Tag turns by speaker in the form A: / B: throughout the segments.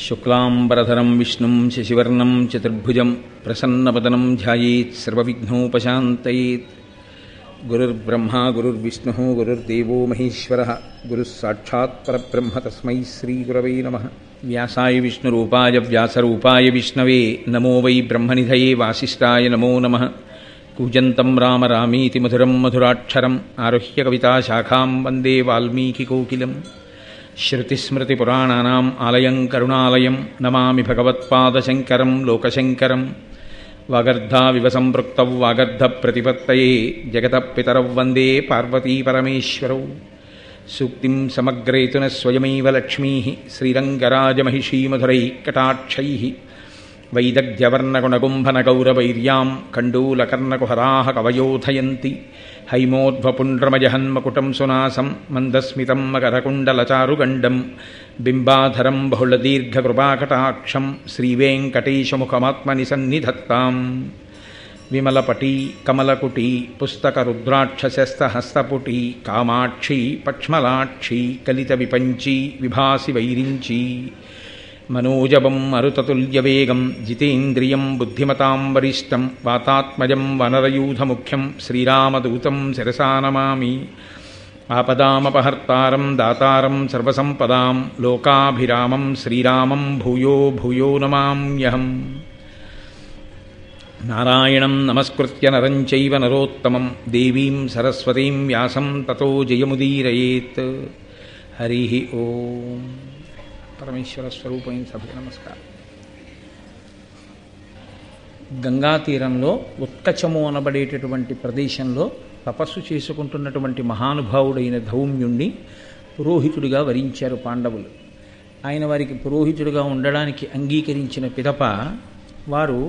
A: శుక్లాంబరధరం విష్ణుం శశివర్ణం చతుర్భుజం ప్రసన్నవదనం ధ్యాయేత్ సర్వవిఘ్నోపశాంతయేత్. గురుర్బ్రహ్మా గురుర్విష్ణుః గురుర్దేవో మహేశ్వరః గురుః సాక్షాత్ పరబ్రహ్మ తస్మై శ్రీగురవై నమః. వ్యాసాయ విష్ణురూపాయ వ్యాసరూపాయ విష్ణవే నమో వై బ్రహ్మనిధయే వాసిష్ఠాయ నమో నమః. కూజంతం రామ రామీతి మధురం మధురాక్షరం ఆరుహ్య కవితాశాఖాం వందే వాల్మీకికోకిలం. శ్రుతిస్మృతిపురాణానాం ఆలయం కరుణాలయం నమామి భగవత్పాదశంకరం లోకశంకరం. వాగర్ధావివ సంపృక్తౌ వాగర్ధప్రతిపత్తయే జగతః పితరౌ వందే పార్వతీపరమేశ్వరౌ. సూక్తిం సమగ్రేతున స్వయమైవ లక్ష్మీః శ్రీరంగరాజమహిషీమధురైః కటాక్షైః. వైదగ్ధ్యవర్ణగుణగుంభనగౌరవైర్యాం కండూలకర్ణకుహరాः కవయోధయంతి. హైమోద్భపుండ్రమజహన్మకుటం సునాసం మందస్మితం మకరకుండలచారుగండం. బింబాధరం బహుళదీర్ఘకృపాకటాక్షం శ్రీవేంకటేశముఖమాత్మని సన్నిధత్తాం. విమలపటీ కమలకుటీ పుస్తకరుద్రాక్షశస్తహస్తపుటీ కామాక్షి పక్ష్మలాక్షి కలిత విపంచీ విభాసి వైరించీ. మనోజవం మరుతతుల్యవేగం జితేంద్రియం బుద్ధిమతాం వరిష్టం వాతాత్మజం వనరయూధముఖ్యం శ్రీరామదూతం శిరసా నమామి. ఆపదామపహర్తారం దాతారం సర్వసంపదాం లోకాభిరామం శ్రీరామం భూయో భూయో నమామ్యహం. నారాయణం నమస్కృత్య నరం చైవ నరోత్తమం దేవీం సరస్వతీం వ్యాసం తతో జయముదీరయేత్. హరి ఓం. పరమేశ్వర స్వరూపమైన సభకు నమస్కారం. గంగా తీరంలో ఉత్కచము అనబడేటటువంటి ప్రదేశంలో తపస్సు చేసుకుంటున్నటువంటి మహానుభావుడైన ధౌమ్యుణ్ణి పురోహితుడిగా వరించారు పాండవులు. ఆయన వారికి పురోహితుడిగా ఉండడానికి అంగీకరించిన పిదప వారు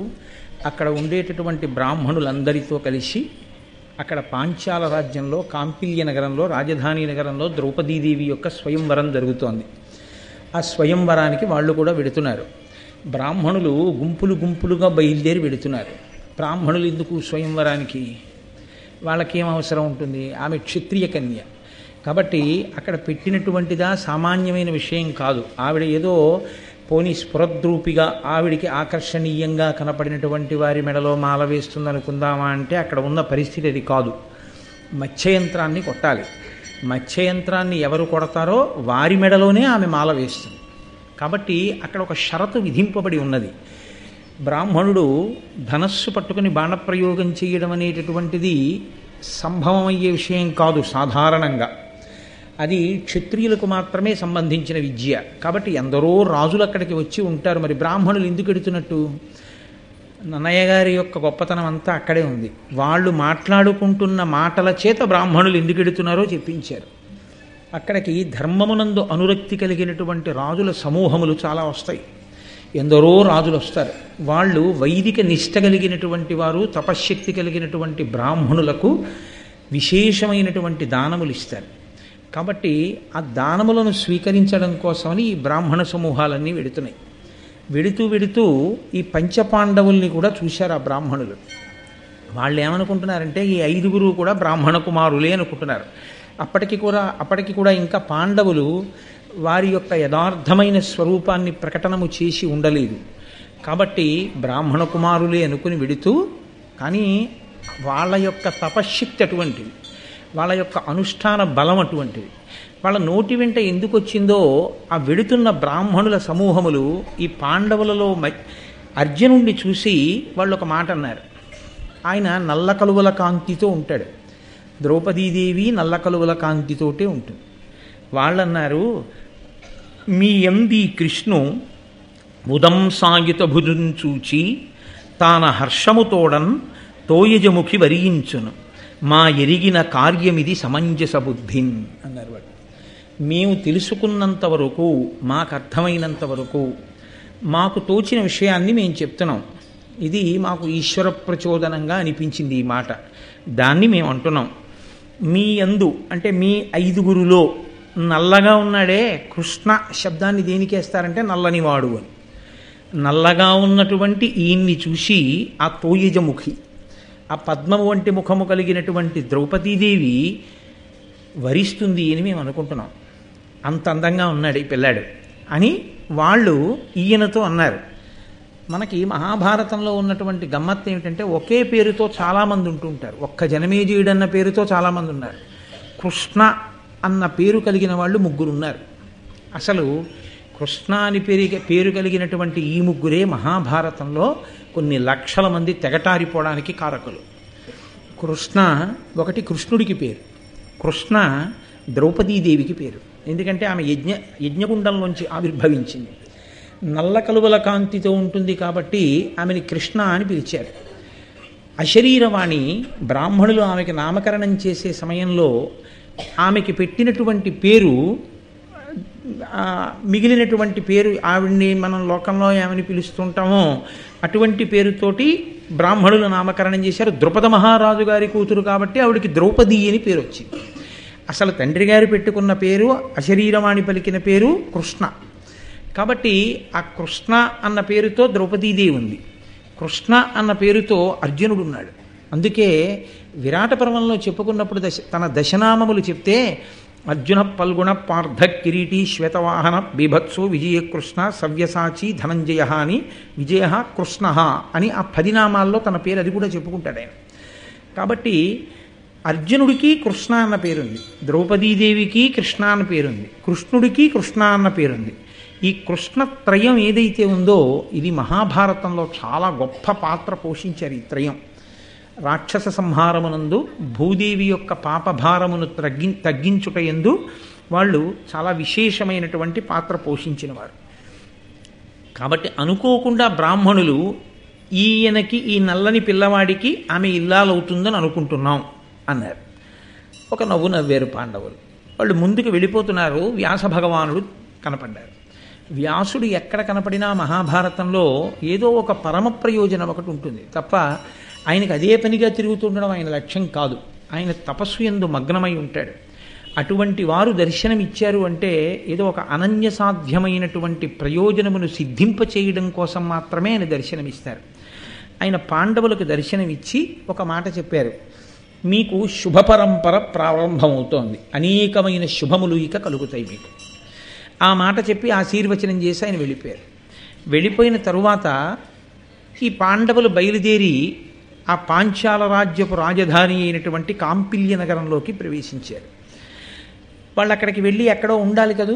A: అక్కడ ఉండేటటువంటి బ్రాహ్మణులందరితో కలిసి అక్కడ పాంచాల రాజ్యంలో కాంపిల్య నగరంలో రాజధాని నగరంలో ద్రౌపదీదేవి యొక్క స్వయంవరం జరుగుతోంది. ఆ స్వయంవరానికి వాళ్ళు కూడా వెడుతున్నారు. బ్రాహ్మణులు గుంపులు గుంపులుగా బయలుదేరి వెడుతున్నారు. బ్రాహ్మణులు ఎందుకు స్వయంవరానికి? వాళ్ళకేం అవసరం ఉంటుంది? ఆమె క్షత్రియ కన్య కాబట్టి అక్కడ పెట్టినటువంటిదా సామాన్యమైన విషయం కాదు. ఆవిడ ఏదో పోనీ స్ఫురద్రూపిగా ఆవిడికి ఆకర్షణీయంగా కనపడినటువంటి వారి మెడలో మాల వేస్తుందనుకుందామా అంటే అక్కడ ఉన్న పరిస్థితి అది కాదు. మత్స్యయంత్రాన్ని కొట్టాలి. మత్స్యయంత్రాన్ని ఎవరు కొడతారో వారి మెడలోనే ఆమె మాల వేస్తుంది. కాబట్టి అక్కడ ఒక షరతు విధింపబడి ఉన్నది. బ్రాహ్మణుడు ధనస్సు పట్టుకుని బాణప్రయోగం చేయడం అనేటటువంటిది సంభవమయ్యే విషయం కాదు సాధారణంగా. అది క్షత్రియులకు మాత్రమే సంబంధించిన విద్య. కాబట్టి ఎందరో రాజులు అక్కడికి వచ్చి ఉంటారు. మరి బ్రాహ్మణులు ఎందుకు ఎడుతున్నట్టు? నన్నయ్య గారి యొక్క గొప్పతనం అంతా అక్కడే ఉంది. వాళ్ళు మాట్లాడుకుంటున్న మాటల చేత బ్రాహ్మణులు ఎందుకు ఎడుతున్నారో చెప్పించారు. అక్కడికి ధర్మమునందు అనురక్తి కలిగినటువంటి రాజుల సమూహములు చాలా వస్తాయి. ఎందరో రాజులు వస్తారు. వాళ్ళు వైదిక నిష్ట కలిగినటువంటి వారు, తపశ్శక్తి కలిగినటువంటి బ్రాహ్మణులకు విశేషమైనటువంటి దానములు ఇస్తారు. కాబట్టి ఆ దానములను స్వీకరించడం కోసమని ఈ బ్రాహ్మణ సమూహాలన్నీ వెడుతున్నాయి. వెడుతూ ఈ పంచపాండవుల్ని కూడా చూశారు ఆ బ్రాహ్మణులు. వాళ్ళు ఏమనుకుంటున్నారంటే ఈ ఐదుగురు కూడా బ్రాహ్మణ కుమారులే అనుకుంటున్నారు. అప్పటికి కూడా ఇంకా పాండవులు వారి యొక్క యథార్థమైన స్వరూపాన్ని ప్రకటనము చేసి ఉండలేదు. కాబట్టి బ్రాహ్మణ కుమారులే అనుకుని వెడుతూ, కానీ వాళ్ళ యొక్క తపశ్శక్తి అటువంటిది, వాళ్ళ యొక్క అనుష్ఠాన బలం అటువంటిది. వాళ్ళ నోటి వెంట ఎందుకు వచ్చిందో ఆ వెడుతున్న బ్రాహ్మణుల సమూహములు ఈ పాండవులలో అర్జునుడిని చూసి వాళ్ళు ఒక మాట అన్నారు. ఆయన నల్ల కలువల కాంతితో ఉంటాడు. ద్రౌపదీదేవి నల్ల కలువల కాంతితోటే ఉంటుంది. వాళ్ళన్నారు, మీ ఎంది కృష్ణు ఉదంసాయుత భుజం చూచి తాన హర్షముతోడన్ తోయజముఖి వరించును మా ఎరిగిన కార్యమిది సమంజస బుద్ధిన్ అన్నారు. వాడు మేము తెలుసుకున్నంత వరకు, మాకు అర్థమైనంత వరకు, మాకు తోచిన విషయాన్ని మేము చెప్తున్నాం. ఇది మాకు ఈశ్వర ప్రచోదనంగా అనిపించింది ఈ మాట. దాన్ని మేము అంటున్నాం. మీ యందు అంటే మీ ఐదుగురులో నల్లగా ఉన్నాడే, కృష్ణ శబ్దాన్ని దేనికేస్తారంటే నల్లనివాడు అని. నల్లగా ఉన్నటువంటి ఈయన్ని చూసి ఆ తోయజముఖి, ఆ పద్మము వంటి ముఖము కలిగినటువంటి ద్రౌపదీదేవి వరిస్తుంది అని మేము అనుకుంటున్నాం. అంత అందంగా ఉన్నాడు ఈ పిల్లాడు అని వాళ్ళు ఈయనతో అన్నారు, మనకి మహాభారతంలో ఉన్నటువంటి గమ్మత్తు ఏమిటంటే ఒకే పేరుతో చాలామంది ఉంటుంటారు. ఒక్క జనమేజయుడన్న పేరుతో చాలామంది ఉన్నారు. కృష్ణ అన్న పేరు కలిగిన వాళ్ళు 3 ఉన్నారు. అసలు కృష్ణ అని పేరు కలిగినటువంటి ఈ 3 మహాభారతంలో కొన్ని లక్షల మంది తెగటారిపోవడానికి కారకులు. కృష్ణ ఒకటి కృష్ణుడికి పేరు, కృష్ణ ద్రౌపదీదేవికి పేరు. ఎందుకంటే ఆమె యజ్ఞకుండంలోంచి ఆవిర్భవించింది. నల్ల కలువల కాంతితో ఉంటుంది కాబట్టి ఆమెని కృష్ణ అని పిలిచారు. అశరీరవాణి బ్రాహ్మణులు ఆమెకి నామకరణం చేసే సమయంలో ఆమెకి పెట్టినటువంటి పేరు మిగిలినటువంటి పేరు, ఆవిడ్ని మనం లోకంలో ఏమని పిలుస్తుంటామో అటువంటి పేరుతోటి బ్రాహ్మణులు నామకరణం చేశారు. ద్రుపద మహారాజు గారి కూతురు కాబట్టి ఆవిడికి ద్రౌపది అని పేరు వచ్చింది. అసలు తండ్రి గారు పెట్టుకున్న పేరు, అశరీరవాణి పలికిన పేరు కృష్ణ. కాబట్టి ఆ కృష్ణ అన్న పేరుతో ద్రౌపదీదేవి ఉంది, కృష్ణ అన్న పేరుతో అర్జునుడు ఉన్నాడు. అందుకే విరాట పర్వంలో చెప్పుకున్నప్పుడు తన దశనామములు చెప్తే అర్జున పల్గుణ పార్థ కిరీటి శ్వేతవాహన బీభత్సు విజయకృష్ణ సవ్యసాచి ధనంజయ అని విజయ కృష్ణ అని ఆ 10 నామాల్లో తన పేరు అది కూడా చెప్పుకుంటాడు ఆయన. కాబట్టి అర్జునుడికి కృష్ణ అన్న పేరుంది, ద్రౌపదీదేవికి కృష్ణ అన్న పేరుంది, కృష్ణుడికి కృష్ణ అన్న పేరుంది. ఈ కృష్ణత్రయం ఏదైతే ఉందో ఇది మహాభారతంలో చాలా గొప్ప పాత్ర పోషించారు. ఈ త్రయం రాక్షస సంహారమునందు భూదేవి యొక్క పాపభారమును తగ్గించుట యందు వాళ్ళు చాలా విశేషమైనటువంటి పాత్ర పోషించిన వారు. కాబట్టి అనుకోకుండా బ్రాహ్మణులు ఈయనకి, ఈ నల్లని పిల్లవాడికి ఆమె ఇల్లాలవుతుందని అనుకుంటున్నాం అన్నారు. ఒక నవ్వు నవ్వారు పాండవులు. వాళ్ళు ముందుకు వెళ్ళిపోతున్నారు. వ్యాస భగవానుడు కనపడ్డారు. వ్యాసుడు ఎక్కడ కనపడినా మహాభారతంలో ఏదో ఒక పరమ ప్రయోజనం ఒకటి ఉంటుంది తప్ప ఆయనకు అదే పనిగా తిరుగుతుండడం ఆయన లక్ష్యం కాదు. ఆయన తపస్సు యందు మగ్నమై ఉంటాడు. అటువంటి వారు దర్శనమిచ్చారు అంటే ఏదో ఒక అనన్య సాధ్యమైనటువంటి ప్రయోజనమును సిద్ధింపచేయడం కోసం మాత్రమే ఆయన దర్శనమిస్తారు. ఆయన పాండవులకు దర్శనమిచ్చి ఒక మాట చెప్పారు, మీకు శుభ పరంపర ప్రారంభమవుతోంది, అనేకమైన శుభములు ఇక కలుగుతాయి మీకు. ఆ మాట చెప్పి ఆశీర్వచనం చేసి ఆయన వెళ్ళిపోయారు. వెళ్ళిపోయిన తరువాత ఈ పాండవులు బయలుదేరి ఆ పాంచాల రాజ్యపు రాజధాని అయినటువంటి కాంపిల్య నగరంలోకి ప్రవేశించారు. వాళ్ళు అక్కడికి వెళ్ళి ఎక్కడో ఉండాలి కదూ,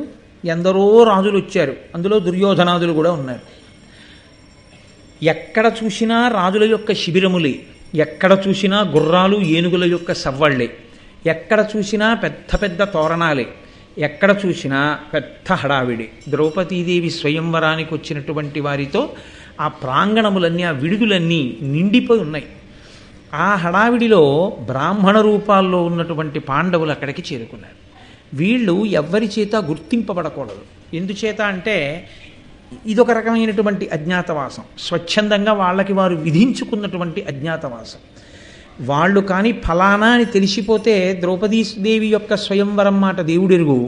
A: ఎందరో రాజులు వచ్చారు, అందులో దుర్యోధనాదులు కూడా ఉన్నారు. ఎక్కడ చూసినా రాజుల యొక్క శిబిరములే, ఎక్కడ చూసినా గుర్రాలు ఏనుగుల యొక్క సవ్వళ్ళే, ఎక్కడ చూసినా పెద్ద పెద్ద తోరణాలే, ఎక్కడ చూసినా పెద్ద హడావిడి. ద్రౌపదీదేవి స్వయంవరానికి వచ్చినటువంటి వారితో ఆ ప్రాంగణములన్నీ, ఆ విడుదలన్నీ నిండిపోయి ఉన్నాయి. ఆ హడావిడిలో బ్రాహ్మణ రూపాల్లో ఉన్నటువంటి పాండవులు అక్కడికి చేరుకున్నారు. వీళ్ళు ఎవ్వరి చేత గుర్తింపబడకూడదు. ఎందుచేత అంటే ఇదొక రకమైనటువంటి అజ్ఞాతవాసం, స్వచ్ఛందంగా వాళ్ళకి వారు విధించుకున్నటువంటి అజ్ఞాతవాసం. వాళ్ళు కానీ ఫలానా అని తెలిసిపోతే ద్రౌపదీదేవి యొక్క స్వయంవరం మాట దేవుడెరుగు,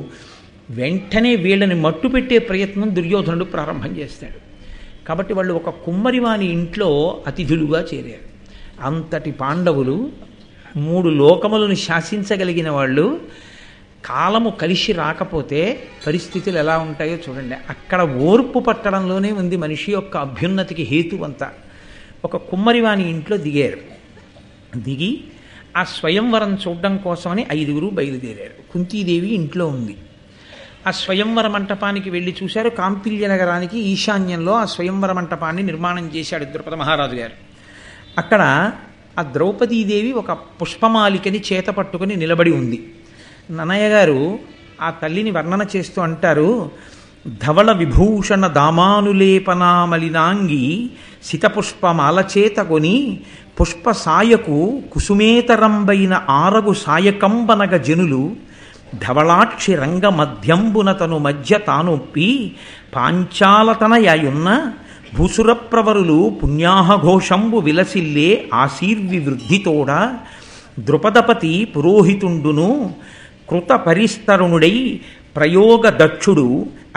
A: వెంటనే వీళ్ళని మట్టు పెట్టే ప్రయత్నం దుర్యోధనుడు ప్రారంభం చేస్తాడు. కాబట్టి వాళ్ళు ఒక కుమ్మరివాని ఇంట్లో అతిథులుగా చేరారు. అంతటి పాండవులు 3 లోకములను శాసించగలిగిన వాళ్ళు కాలము కలిసి రాకపోతే పరిస్థితులు ఎలా ఉంటాయో చూడండి. అక్కడ ఓర్పు పట్టడంలోనే ఉంది మనిషి యొక్క అభ్యున్నతికి హేతువంతా. ఒక కుమ్మరివాని ఇంట్లో దిగారు. దిగి ఆ స్వయంవరం చూడడం కోసమని 5 బయలుదేరారు. కుంతీదేవి ఇంట్లో ఉంది. ఆ స్వయంవర మంటపానికి వెళ్ళి చూశారు. కాంపిల్య నగరానికి ఈశాన్యంలో ఆ స్వయంవర మంటపాన్ని నిర్మాణం చేశాడు ద్రుపద మహారాజు గారు. అక్కడ ఆ ద్రౌపదీదేవి ఒక పుష్పమాలికని చేత పట్టుకుని నిలబడి ఉంది. నన్నయ్య గారు ఆ తల్లిని వర్ణన చేస్తూ అంటారు, ధవళ విభూషణ దామానులేపనామలినాంగి సితపుష్పమాలచేతకొని పుష్ప సాయకు కుసుమేతరంబైన ఆరగు సాయకంబనగ జనులు ధవళాక్షి రంగ మధ్యంబునతను మధ్య తానొప్పి పాంచాలతనయాయున్న భూసురప్రవరులు పుణ్యాహఘోషంబు విలసిల్లే ఆశీర్వివృద్ధితోడ ద్రుపదపతి పురోహితుండును కృత పరిస్తరుణుడై ప్రయోగ దక్షుడు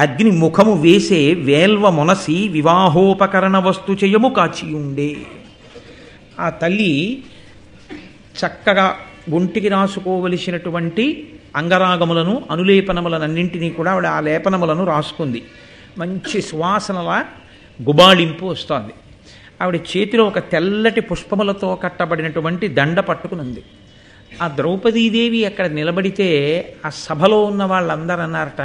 A: అగ్ని ముఖము వేసే వేల్వ మొనసి వివాహోపకరణ వస్తు చేయము కాచియుండే. ఆ తల్లి చక్కగా ఒంటికి రాసుకోవలసినటువంటి అంగరాగములను అనులేపనములనన్నింటినీ కూడా ఆవిడ ఆ లేపనములను రాసుకుంది. మంచి సువాసనలా గుబాళింపు వస్తోంది. ఆవిడ చేతిలో ఒక తెల్లటి పుష్పములతో కట్టబడినటువంటి దండ పట్టుకునుంది. ఆ ద్రౌపదీదేవి అక్కడ నిలబడితే ఆ సభలో ఉన్న వాళ్ళందరూ అన్నారట,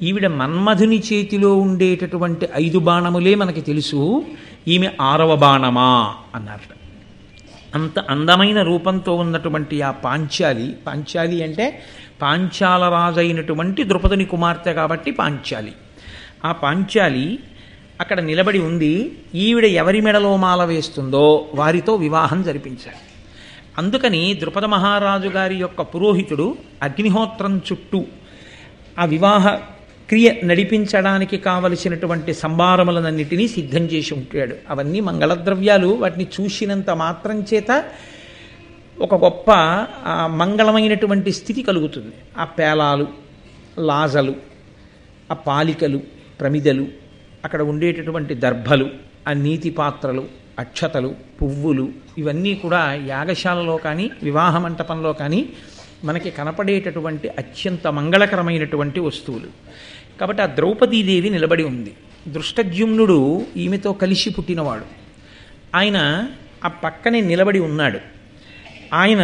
A: ఈవిడ మన్మధుని చేతిలో ఉండేటటువంటి 5 బాణములే మనకి తెలుసు, ఈమె 6వ బాణమా అన్నారట. అంత అందమైన రూపంతో ఉన్నటువంటి ఆ పాంచాలి అంటే పాంచాల రాజు అయినటువంటి ద్రుపదుని కుమార్తె కాబట్టి పాంచాలి. ఆ పాంచాలి అక్కడ నిలబడి ఉంది. ఈవిడ ఎవరి మెడలో మాల వేస్తుందో వారితో వివాహం జరిపించాలి. అందుకని ద్రుపద మహారాజు గారి యొక్క పురోహితుడు అగ్నిహోత్రం చుట్టూ ఆ వివాహ క్రియ నడిపించడానికి కావలసినటువంటి సంభారములనన్నిటినీ సిద్ధం చేసి ఉంటాడు. అవన్నీ మంగళద్రవ్యాలు. వాటిని చూసినంత మాత్రం చేత ఒక గొప్ప మంగళమైనటువంటి స్థితి కలుగుతుంది. ఆ పేలాలు, లాజలు, ఆ పాలికలు, ప్రమిదలు, అక్కడ ఉండేటటువంటి దర్భలు, ఆ నీతి పాత్రలు, అక్షతలు, పువ్వులు, ఇవన్నీ కూడా యాగశాలలో కానీ వివాహ మంటపంలో కానీ మనకి కనపడేటటువంటి అత్యంత మంగళకరమైనటువంటి వస్తువులు. కాబట్టి ఆ ద్రౌపదీదేవి నిలబడి ఉంది. దృష్టద్యుమ్నుడు ఈమెతో కలిసి పుట్టినవాడు. ఆయన ఆ పక్కనే నిలబడి ఉన్నాడు. ఆయన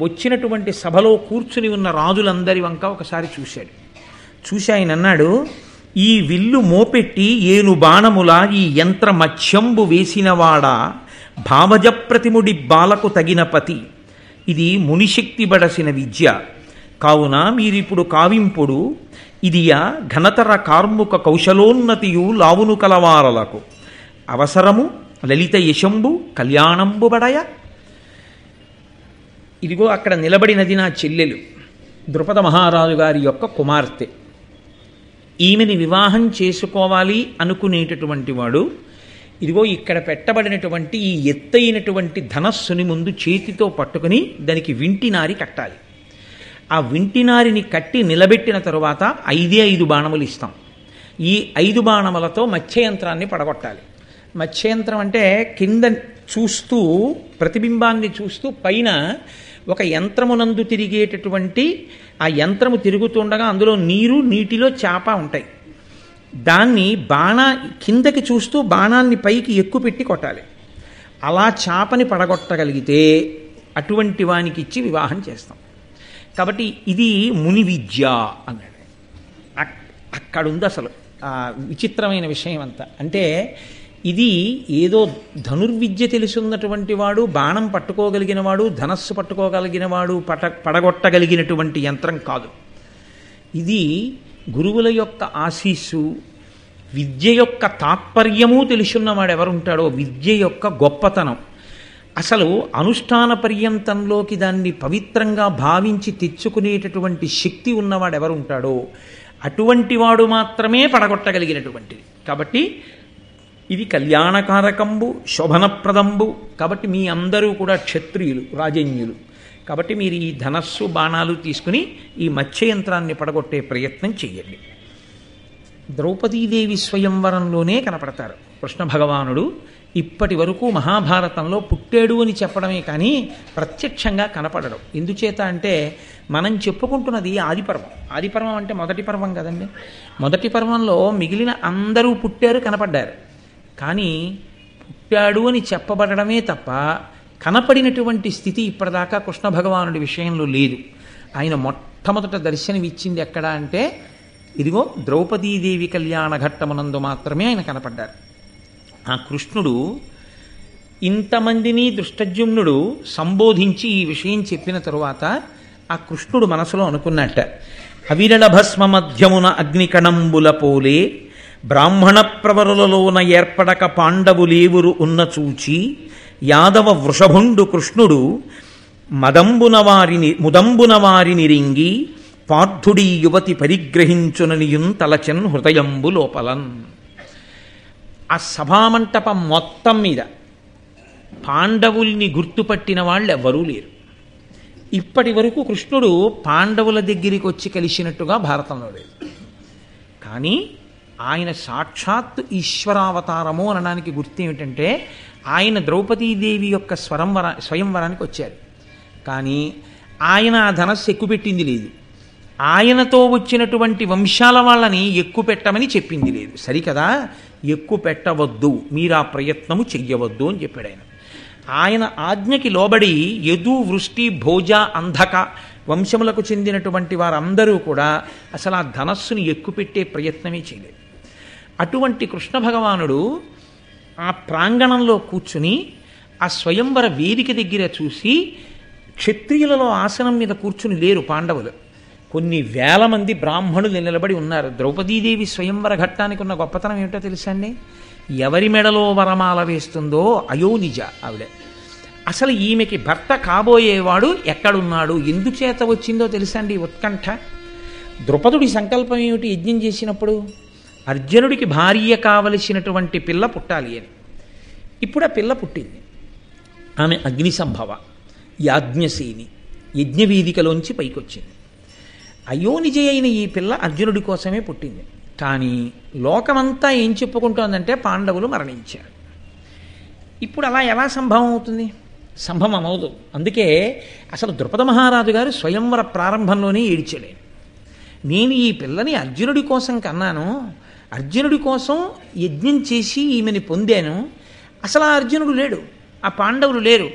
A: వచ్చినటువంటి సభలో కూర్చుని ఉన్న రాజులందరి వంక ఒకసారి చూశాడు. చూసి ఆయన అన్నాడు, ఈ విల్లు మోపెట్టి ఏను బాణములా ఈ యంత్ర మత్స్యంబు వేసినవాడా భావజ ప్రతిముడి బాలకు తగిన పతి, ఇది మునిశక్తి బడసిన విద్య కావున మీరిప్పుడు కావింపుడు ఇదియా ఘనతర కార్ముక కౌశలోన్నతియు లావును కలవారలకు అవసరము లలిత యశంబు కళ్యాణంబు బడయ. ఇదిగో అక్కడ నిలబడినది నా చెల్లెలు, ద్రుపద మహారాజు గారి యొక్క కుమార్తె. ఈమెని వివాహం చేసుకోవాలి అనుకునేటటువంటి వాడు ఇదిగో ఇక్కడ పెట్టబడినటువంటి ఈ ఎత్తైనటువంటి ధనస్సుని ముందు చేతితో పట్టుకుని దానికి వింటినారి కట్టాలి. ఆ వింటినారిని కట్టి నిలబెట్టిన తరువాత 5 బాణములు ఇస్తాం. ఈ 5 బాణములతో మత్స్యయంత్రాన్ని పడగొట్టాలి. మత్స్యయంత్రం అంటే కింద చూస్తూ ప్రతిబింబాన్ని చూస్తూ పైన ఒక యంత్రమునందు తిరిగేటటువంటి ఆ యంత్రము తిరుగుతుండగా అందులో నీటిలో చేప ఉంటాయి. దాన్ని కిందకి చూస్తూ బాణాన్ని పైకి ఎక్కుపెట్టి కొట్టాలి. అలా చేపని పడగొట్టగలిగితే అటువంటి వానికి ఇచ్చి వివాహం చేస్తాం. కాబట్టి ఇది ముని విద్య అన్నాడు. అక్కడుంది అసలు విచిత్రమైన విషయం అంతా. అంటే ఇది ఏదో ధనుర్విద్య తెలుసున్నటువంటి వాడు, బాణం పట్టుకోగలిగిన వాడు, ధనస్సు పట్టుకోగలిగిన వాడు పడగొట్టగలిగినటువంటి యంత్రం కాదు. ఇది గురువుల యొక్క ఆశీస్సు, విద్య యొక్క తాత్పర్యము తెలుసున్నవాడు ఎవరుంటాడో, విద్య యొక్క గొప్పతనం, అసలు అనుష్ఠాన పర్యంతంలోకి దాన్ని పవిత్రంగా భావించి తెచ్చుకునేటటువంటి శక్తి ఉన్నవాడు ఎవరుంటాడో అటువంటి వాడు మాత్రమే పడగొట్టగలిగినటువంటిది. కాబట్టి ఇది కళ్యాణకారకంబు, శోభనప్రదంబు. కాబట్టి మీ అందరూ కూడా క్షత్రియులు, రాజన్యులు. కాబట్టి మీరు ఈ ధనస్సు, బాణాలు తీసుకుని ఈ మత్స్యయంత్రాన్ని పడగొట్టే ప్రయత్నం చెయ్యండి. ద్రౌపదీదేవి స్వయంవరంలోనే కనపడతారు కృష్ణ భగవానుడు. ఇప్పటి వరకు మహాభారతంలో పుట్టాడు అని చెప్పడమే కానీ ప్రత్యక్షంగా కనపడడం. ఎందుచేత అంటే మనం చెప్పుకుంటున్నది ఆదిపర్వం. ఆదిపర్వం అంటే మొదటి పర్వం కదండి. మొదటి పర్వంలో మిగిలిన అందరూ పుట్టారు, కనపడ్డారు. కానీ పుట్టాడు అని చెప్పబడమే తప్ప కనపడినటువంటి స్థితి ఇప్పటిదాకా కృష్ణ భగవానుడి విషయంలో లేదు. ఆయన మొట్టమొదట దర్శనమిచ్చింది ఎక్కడ అంటే ఇదిగో ద్రౌపదీదేవి కళ్యాణ ఘట్టమునందు మాత్రమే ఆయన కనపడ్డారు. ఆ కృష్ణుడు ఇంతమందిని దృష్టద్యుమ్నుడు సంబోధించి ఈ విషయం చెప్పిన తరువాత ఆ కృష్ణుడు మనసులో అనుకున్నట్ట, అవిరళ భస్మ మధ్యమున అగ్నికణంబుల పోలే బ్రాహ్మణ ప్రవరులలోన ఏర్పడక పాండవులేవురు ఉన్న చూచి యాదవ వృషభుండు కృష్ణుడు ముదంబున వారిని రింగి పార్థుడీ యువతి పరిగ్రహించుననియున్ తలచన్ హృదయంబు లోపలన్. ఆ సభామంటపం మొత్తం మీద పాండవుల్ని గుర్తుపట్టిన వాళ్ళు ఎవ్వరూ లేరు. ఇప్పటి వరకు కృష్ణుడు పాండవుల దగ్గరికి వచ్చి కలిసినట్టుగా భారతంలో లేదు. కానీ ఆయన సాక్షాత్ ఈశ్వరావతారము అనడానికి గుర్తు ఏమిటంటే ఆయన ద్రౌపదీదేవి యొక్క స్వయంవరానికి వచ్చారు. కానీ ఆయన ఆ ధనస్సు ఎక్కుపెట్టింది లేదు. ఆయనతో వచ్చినటువంటి వంశాల వాళ్ళని ఎక్కువ పెట్టమని చెప్పింది లేదు. సరికదా, ఎక్కువ పెట్టవద్దు, మీరు ఆ ప్రయత్నము చెయ్యవద్దు అని చెప్పాడు ఆయన. ఆయన ఆజ్ఞకి లోబడి యదు, వృష్టి, భోజ, అంధక వంశములకు చెందినటువంటి వారందరూ కూడా అసలు ఆ ధనస్సుని ఎక్కుపెట్టే ప్రయత్నమే చేయలేదు. అటువంటి కృష్ణ భగవానుడు ఆ ప్రాంగణంలో కూర్చుని ఆ స్వయంవర వేదిక దగ్గర చూసి, క్షత్రియులలో ఆసనం మీద కూర్చుని లేరు పాండవులు, కొన్ని వేల మంది బ్రాహ్మణులు నిలబడి ఉన్నారు. ద్రౌపదీదేవి స్వయంవర ఘట్టానికి ఉన్న గొప్పతనం ఏమిటో తెలుసా అండి? ఎవరి మెడలో వరమాల వేస్తుందో అయోనిజ ఆవిడ. అసలు ఈమెకి భర్త కాబోయేవాడు ఎక్కడున్నాడు, ఎందుచేత వచ్చిందో తెలుసా అండి ఉత్కంఠ? ద్రుపదుడి సంకల్పం ఏమిటి యజ్ఞం చేసినప్పుడు? అర్జునుడికి భార్య కావలసినటువంటి పిల్ల పుట్టాలి అని. ఇప్పుడు ఆ పిల్ల పుట్టింది. ఆమె అగ్నిసంభవ, యాజ్ఞసేని, యజ్ఞవేదికలోంచి పైకొచ్చింది. అయోనిజ అయిన ఈ పిల్ల అర్జునుడి కోసమే పుట్టింది. కానీ లోకమంతా ఏం చెప్పుకుంటోందంటే పాండవులు మరణించారు. ఇప్పుడు అలా ఎలా సంభవం అవుతుంది? సంభవం అవదు. అందుకే అసలు ద్రుపద మహారాజు గారు స్వయంవర ప్రారంభంలోనే ఏడ్చాడు. నేను ఈ పిల్లని అర్జునుడి కోసం కన్నాను, అర్జునుడి కోసం యజ్ఞం చేసి ఈమెని పొందాను, అసలు ఆ అర్జునుడు లేడు, ఆ పాండవులు లేరు,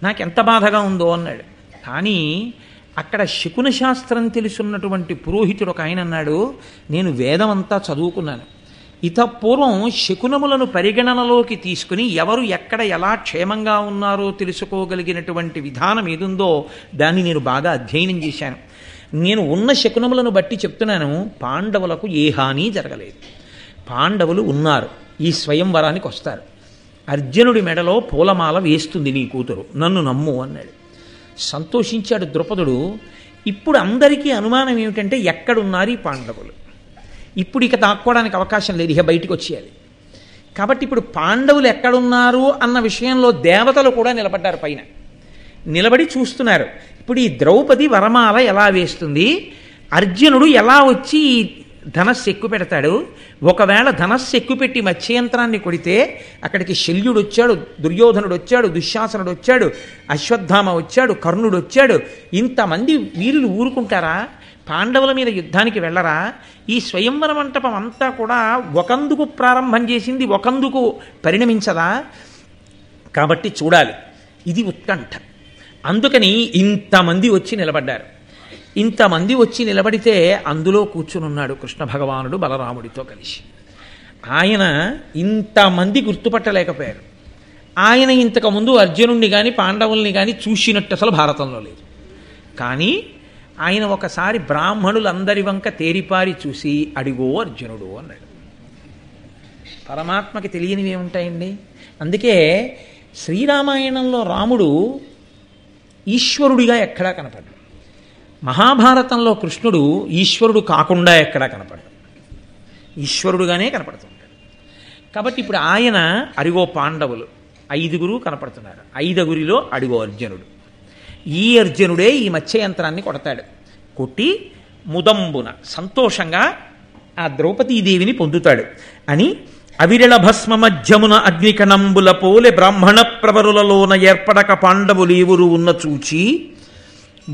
A: నాకెంత బాధగా ఉందో అన్నాడు. కానీ అక్కడ శకున శాస్త్రం తెలుసున్నటువంటి పురోహితుడు ఒక ఆయన అన్నాడు, నేను వేదం అంతా చదువుకున్నాను, ఇతపూర్వం శకునములను పరిగణనలోకి తీసుకుని ఎవరు ఎక్కడ ఎలా క్షేమంగా ఉన్నారో తెలుసుకోగలిగినటువంటి విధానం ఏదుందో దాన్ని నేను బాగా అధ్యయనం చేశాను. నేను ఉన్న శకునములను బట్టి చెప్తున్నాను, పాండవులకు ఏ హాని జరగలేదు. పాండవులు ఉన్నారు, ఈ స్వయంవరానికి వస్తారు. అర్జునుడి మెడలో పూలమాల వేస్తుంది నీ కూతురు, నన్ను నమ్ము అన్నాడు. సంతోషించాడు ద్రుపదుడు. ఇప్పుడు అందరికీ అనుమానం ఏమిటంటే ఎక్కడున్నారు ఈ పాండవులు? ఇప్పుడు ఇక దాక్కోవడానికి అవకాశం లేదు, ఇక బయటికి వచ్చేయాలి. కాబట్టి ఇప్పుడు పాండవులు ఎక్కడున్నారు అన్న విషయంలో దేవతలు కూడా నిలబడ్డారు పైన, నిలబడి చూస్తున్నారు. ఇప్పుడు ఈ ద్రౌపది వరమాల ఎలా వేస్తుంది, అర్జునుడు ఎలా వచ్చి ధనస్సు ఎక్కువ పెడతాడు, ఒకవేళ ధనస్సు ఎక్కువ పెట్టి మత్స్యయంత్రాన్ని కొడితే అక్కడికి శల్యుడు వచ్చాడు, దుర్యోధనుడు వచ్చాడు, దుశ్శాసనుడు వచ్చాడు, అశ్వత్థామ వచ్చాడు, కర్ణుడు వచ్చాడు, ఇంతమంది వీరులు ఊరుకుంటారా? పాండవుల మీద యుద్ధానికి వెళ్ళరా? ఈ స్వయంవర మంటపం అంతా కూడా ఒకందుకు ప్రారంభం చేసింది, ఒకందుకు పరిణమించదా? కాబట్టి చూడాలి, ఇది ఉత్కంఠ. అందుకని ఇంతమంది వచ్చి నిలబడ్డారు. ఇంతమంది వచ్చి నిలబడితే అందులో కూర్చునున్నాడు కృష్ణ భగవానుడు బలరాముడితో కలిసి. ఆయన ఇంతమంది గుర్తుపట్టలేకపోయారు. ఆయన ఇంతకుముందు అర్జునుడిని కానీ పాండవుల్ని కానీ చూసినట్టు అసలు భారతంలో లేదు. కానీ ఆయన ఒకసారి బ్రాహ్మణులందరి వంక తేరిపారి చూసి అడిగో అర్జునుడు అన్నాడు. పరమాత్మకి తెలియనివి ఏముంటాయండి? అందుకే శ్రీరామాయణంలో రాముడు ఈశ్వరుడిగా ఎక్కడా కనపడ్డాడు. మహాభారతంలో కృష్ణుడు ఈశ్వరుడు కాకుండా ఎక్కడా కనపడ్డాడు, ఈశ్వరుడుగానే కనపడుతుంటాడు. కాబట్టి ఇప్పుడు ఆయన అడిగో పాండవులు 5 కనపడుతున్నారు, 5 అడిగో అర్జునుడు. ఈ అర్జునుడే ఈ మత్స్యయంత్రాన్ని కొడతాడు. కొట్టి ముదంబున సంతోషంగా ఆ ద్రౌపదీదేవిని పొందుతాడు అని అవిరళ భస్మ మధ్యమున అగ్నికణంబుల పోలె బ్రాహ్మణ ప్రవరులలోన ఏర్పడక పాండవులేవురు ఉన్న చూచి,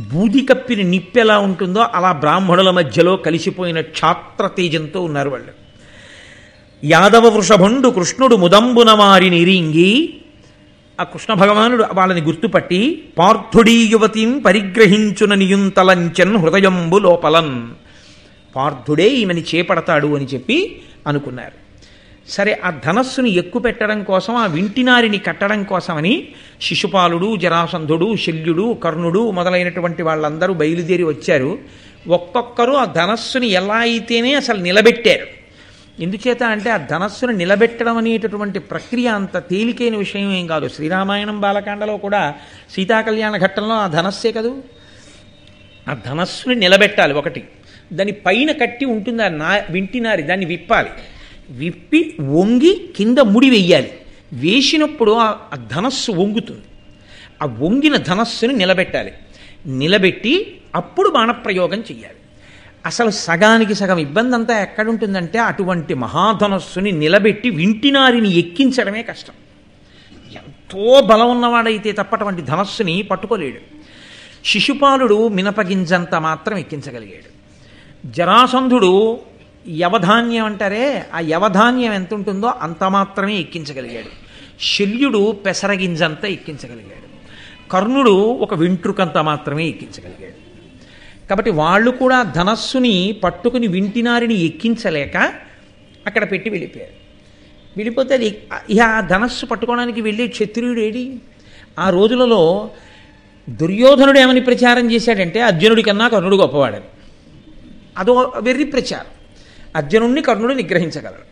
A: బూది కప్పిన నిప్పెలా ఉంటుందో అలా బ్రాహ్మణుల మధ్యలో కలిసిపోయిన క్షాత్ర తేజంతో ఉన్నారు వాళ్ళు. యాదవ వృషభండు కృష్ణుడు ముదంబున వారిని ఇరింగి, ఆ కృష్ణ భగవానుడు వాళ్ళని గుర్తుపట్టి పార్థుడీ యువతిం పరిగ్రహించున నియుంతలంచన్ హృదయంబు లోపలన్, పార్థుడే ఈమెని చేపడతాడు అని చెప్పి అనుకున్నారు. సరే, ఆ ధనస్సుని ఎక్కువ పెట్టడం కోసం, ఆ వింటినారిని కట్టడం కోసమని శిశుపాలుడు, జరాసంధుడు, శల్యుడు, కర్ణుడు మొదలైనటువంటి వాళ్ళందరూ బయలుదేరి వచ్చారు. ఒక్కొక్కరు ఆ ధనస్సుని ఎలా అయితేనే అసలు నిలబెట్టారు. ఎందుచేత అంటే ఆ ధనస్సును నిలబెట్టడం అనేటటువంటి ప్రక్రియ అంత తేలికైన విషయం ఏం కాదు. శ్రీరామాయణం బాలకాండలో కూడా సీతాకళ్యాణ ఘట్టంలో ఆ ధనస్సే కదూ. ఆ ధనస్సుని నిలబెట్టాలి. ఒకటి, దాని పైన కట్టి ఉంటుంది ఆ వింటినారి, దాన్ని విప్పాలి. విప్పి వంగి కింద ముడి వెయ్యాలి. వేసినప్పుడు ఆ ధనస్సు వంగుతుంది. ఆ వంగిన ధనస్సుని నిలబెట్టాలి. నిలబెట్టి అప్పుడు బాణప్రయోగం చెయ్యాలి. అసలు సగానికి సగం ఇబ్బంది అంతా ఎక్కడుంటుందంటే అటువంటి మహాధనస్సుని నిలబెట్టి వింటినారిని ఎక్కించడమే కష్టం. ఎంతో బలం ఉన్నవాడైతే తప్ప అటువంటి ధనస్సుని పట్టుకోలేడు. శిశుపాలుడు మినపగింజంత మాత్రం ఎక్కించగలిగాడు. జరాసంధుడు యవధాన్యం అంటారే, ఆ యవధాన్యం ఎంత ఉంటుందో అంత మాత్రమే ఎక్కించగలిగాడు. శల్యుడు పెసరగింజంతా ఎక్కించగలిగాడు. కర్ణుడు ఒక వెంట్రుకంత మాత్రమే ఎక్కించగలిగాడు. కాబట్టి వాళ్ళు కూడా ధనస్సుని పట్టుకుని వింటినారిని ఎక్కించలేక అక్కడ పెట్టి వెళ్ళిపోయారు. వెళ్ళిపోతే అది ఇక ఆ ధనస్సు పట్టుకోవడానికి వెళ్ళే క్షత్రియుడు ఏడి? ఆ రోజులలో దుర్యోధనుడు ఏమని ప్రచారం చేశాడంటే అర్జునుడి కన్నా కర్ణుడు గొప్పవాడని. అదో వెర్రి ప్రచారం. అర్జునుడిని కర్ణుడు నిగ్రహించగలడు.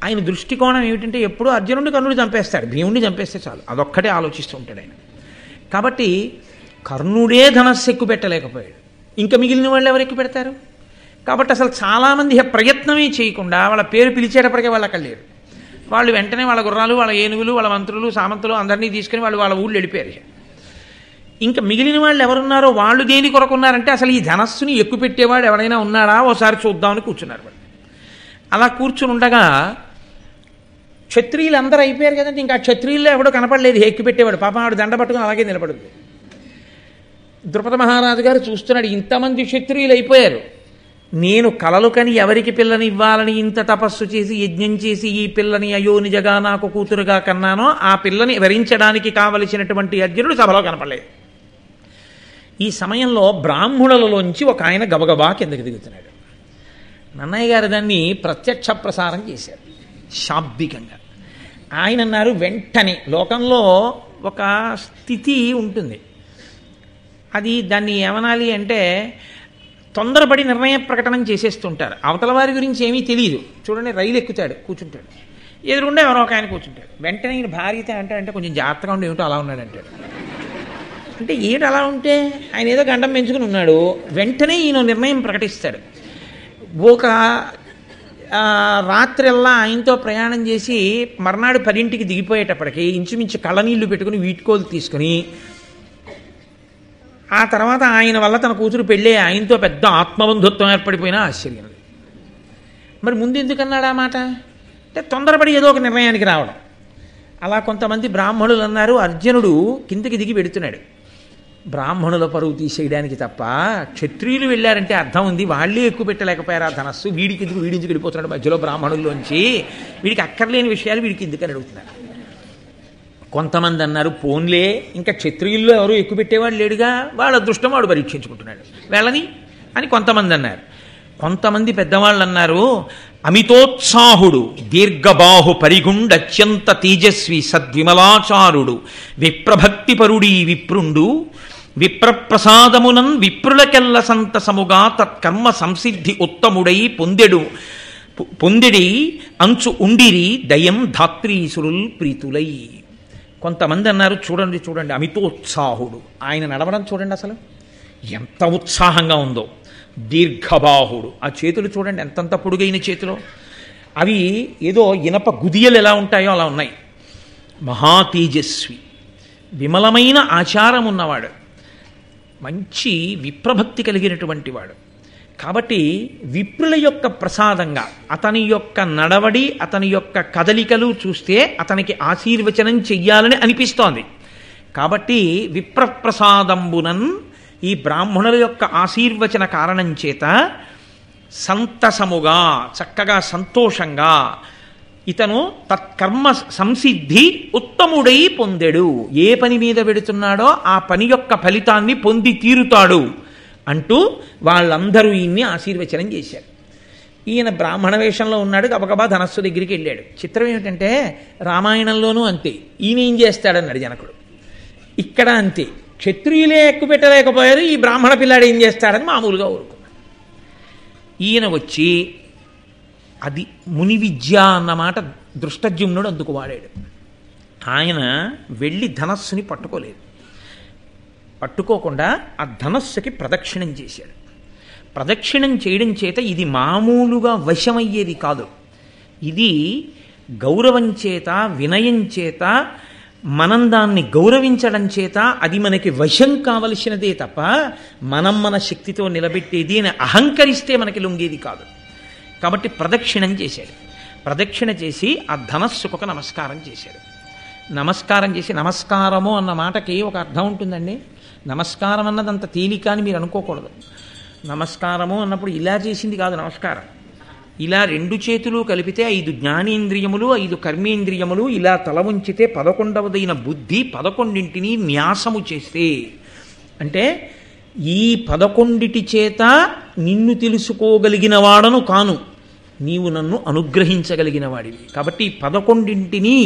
A: ఆయన దృష్టికోణం ఏమిటంటే ఎప్పుడూ అర్జునుడిని కర్ణుడు చంపేస్తాడు, భీముడిని చంపేస్తే చాలు, అదొక్కటే ఆలోచిస్తూ ఉంటాడు ఆయన. కాబట్టి కర్ణుడే ధనస్సు ఎక్కువ పెట్టలేకపోయాడు, ఇంకా మిగిలిన వాళ్ళు ఎవరు ఎక్కువ పెడతారు? కాబట్టి అసలు చాలామంది ప్రయత్నమే చేయకుండా వాళ్ళ పేరు పిలిచేటప్పటికే వాళ్ళు అక్కడ లేరు. వాళ్ళు వెంటనే వాళ్ళ గుర్రాలు, వాళ్ళ ఏనుగులు, వాళ్ళ మంత్రులు, సామంతులు అందరినీ తీసుకుని వాళ్ళ ఊళ్ళు వెళ్ళిపోయారు. ఇంకా మిగిలిన వాళ్ళు ఎవరున్నారో వాళ్ళు దేని కొరకున్నారంటే అసలు ఈ ధనస్సుని ఎక్కువ పెట్టేవాడు ఎవరైనా ఉన్నాడా ఓసారి చూద్దామని కూర్చున్నారు వాళ్ళు. అలా కూర్చుని ఉండగా క్షత్రియులు అందరూ అయిపోయారు కదంటే ఇంకా క్షత్రియుల్లో ఎవడో కనపడలేదు ఎక్కువ పెట్టేవాడు. పాపం ఆవిడ దండ పట్టుకుని అలాగే నిలబడింది. ద్రుపద మహారాజు గారు చూస్తున్నాడు, ఇంతమంది క్షత్రియులు అయిపోయారు, నేను కలలు కని ఎవరికి పిల్లని ఇవ్వాలని ఇంత తపస్సు చేసి యజ్ఞం చేసి ఈ పిల్లని అయ్యో నిజగా నాకు కూతురుగా కన్నానో ఆ పిల్లని వరించడానికి కావలసినటువంటి అర్జునుడు సభలో కనపడలేదు. ఈ సమయంలో బ్రాహ్మణులలోంచి ఒక ఆయన గబగబా కిందకి దిగుతున్నాడు. నన్నయ్య గారు దాన్ని ప్రత్యక్ష ప్రసారం చేశారు శాబ్దికంగా. ఆయన అన్నారు, వెంటనే లోకంలో ఒక స్థితి ఉంటుంది, అది దాన్ని ఏమనాలి అంటే తొందరపడి నిర్ణయ ప్రకటన చేసేస్తుంటారు. అవతల వారి గురించి ఏమీ తెలియదు. చూడండి, రైలు ఎక్కుతాడు, కూర్చుంటాడు, ఎదురుండే ఎవరో ఒక ఆయన కూర్చుంటాడు, వెంటనే ఈయన భార్యతో అంటే కొంచెం జాగ్రత్తగా ఉండి ఏమిటో అలా ఉన్నాడు అంటాడు. అంటే ఏడు అలా ఉంటే ఆయన ఏదో గండం పెంచుకుని ఉన్నాడు, వెంటనే ఈయన నిర్ణయం ప్రకటిస్తాడు. ఒక రాత్రిల్లా ఆయనతో ప్రయాణం చేసి మర్నాడు 10ంటికి దిగిపోయేటప్పటికి ఇంచుమించు కళ్ళనీళ్లు పెట్టుకుని వీటుకోలు తీసుకుని ఆ తర్వాత ఆయన వల్ల తన కూతురు పెళ్ళి ఆయనతో పెద్ద ఆత్మబంధుత్వం ఏర్పడిపోయినా ఆశ్చర్యం లేదు. మరి ముందు ఎందుకన్నాడు ఆ మాట అంటే తొందరపడి ఏదో ఒక నిర్ణయానికి రావడం. అలా కొంతమంది బ్రాహ్మణులు అన్నారు, అర్జునుడు కిందకి దిగి పెడుతున్నాడు బ్రాహ్మణుల పరువు తీసేయడానికి తప్ప, క్షత్రియులు వెళ్ళారంటే అర్థం ఉంది, వాళ్ళే ఎక్కువ పెట్టలేకపోయారు ఆ ధనస్సు, వీడికి ఎందుకు వీడించుకు వెళ్ళిపోతున్నాడు మధ్యలో బ్రాహ్మణుల్లోంచి, వీడికి అక్కర్లేని విషయాలు వీడికి ఎందుకని అడుగుతున్నారు. కొంతమంది అన్నారు, పోన్లే ఇంకా క్షత్రియుల్లో ఎవరు ఎక్కువ పెట్టేవాడు లేడుగా, వాళ్ళ అదృష్టం వాడు పరీక్షించుకుంటున్నాడు వెళ్ళని అని కొంతమంది అన్నారు. కొంతమంది పెద్దవాళ్ళు అన్నారు, అమితోత్సాహుడు దీర్ఘబాహు పరిగుండ అత్యంత తేజస్వి సద్విమలాచారుడు విప్రభక్తిపరుడీ విప్రుండు విప్రప్రసాదమునన్ విప్రులకెల్ల సంతసముగా తత్కర్మ సంసిద్ధి ఉత్తముడై పొందెడి అంచు ఉండిరి దయం ధాత్రీసురుల్ ప్రీతులై. కొంతమంది అన్నారు, చూడండి చూడండి అమితోత్సాహుడు, ఆయన నడవడం చూడండి అసలు ఎంత ఉత్సాహంగా ఉందో, దీర్ఘబాహుడు, ఆ చేతులు చూడండి ఎంతంత పొడుగైన చేతులు, అవి ఏదో ఇనప గుదియలు ఎలా ఉంటాయో అలా ఉన్నాయి, మహాతేజస్వి, విమలమైన ఆచారం ఉన్నవాడు, మంచి విప్రభక్తి కలిగినటువంటి వాడు. కాబట్టి విప్రుల యొక్క ప్రసాదంగా అతని యొక్క నడవడి అతని యొక్క కదలికలు చూస్తే అతనికి ఆశీర్వచనం చెయ్యాలని అనిపిస్తోంది. కాబట్టి విప్రప్రసాదంబునన్ ఈ బ్రాహ్మణుల యొక్క ఆశీర్వచన కారణం చేత సంతసముగా చక్కగా సంతోషంగా ఇతను తత్కర్మ సంసిద్ధి ఉత్తముడై పొందెడు, ఏ పని మీద పెడుతున్నాడో ఆ పని యొక్క ఫలితాన్ని పొంది తీరుతాడు అంటూ వాళ్ళందరూ ఈయన్ని ఆశీర్వచనం చేశారు. ఈయన బ్రాహ్మణ వేషంలో ఉన్నాడు, గబగబా ధనస్సు దగ్గరికి వెళ్ళాడు. చిత్రం ఏమిటంటే రామాయణంలోనూ అంతే, ఈయన ఏం చేస్తాడన్నాడు జనకుడు, ఇక్కడ అంతే, క్షత్రియులే ఎక్కువ పెట్టలేకపోయారు, ఈ బ్రాహ్మణ పిల్లాడు ఏం చేస్తాడని మామూలుగా ఊరుకున్నాడు. ఈయన వచ్చి అది ముని విద్య అన్నమాట దృష్టజ్యుమ్నుడు అందుకు వాడాడు. ఆయన వెళ్ళి ధనస్సుని పట్టుకోకుండా ఆ ధనస్సుకి ప్రదక్షిణం చేశాడు. ప్రదక్షిణం చేయడం చేత ఇది మామూలుగా వశమయ్యేది కాదు, ఇది గౌరవం చేత వినయం చేత మనం దాన్ని గౌరవించడం చేత అది మనకి వశం కావలసినదే తప్ప మనం మన శక్తితో నిలబెట్టేది అని అహంకరిస్తే మనకి లొంగేది కాదు. కాబట్టి ప్రదక్షిణం చేశాడు. ప్రదక్షిణ చేసి ఆ ధనస్సుకు ఒక నమస్కారం చేశాడు. నమస్కారం చేసి, నమస్కారము అన్న మాటకి ఒక అర్థం ఉంటుందండి. నమస్కారం అన్నది అంత తేలిక అని మీరు అనుకోకూడదు. నమస్కారము అన్నప్పుడు ఇలా చేసింది కాదు నమస్కారం. ఇలా 2 చేతులు కలిపితే 5 జ్ఞానేంద్రియములు, 5 కర్మేంద్రియములు, ఇలా తల ఉంచితే 11వదైన బుద్ధి, 11ంటిని న్యాసము చేస్తే, అంటే ఈ 11 చేత నిన్ను తెలుసుకోగలిగిన వాడను కాను, నీవు నన్ను అనుగ్రహించగలిగిన వాడివి. కాబట్టి 11ంటిని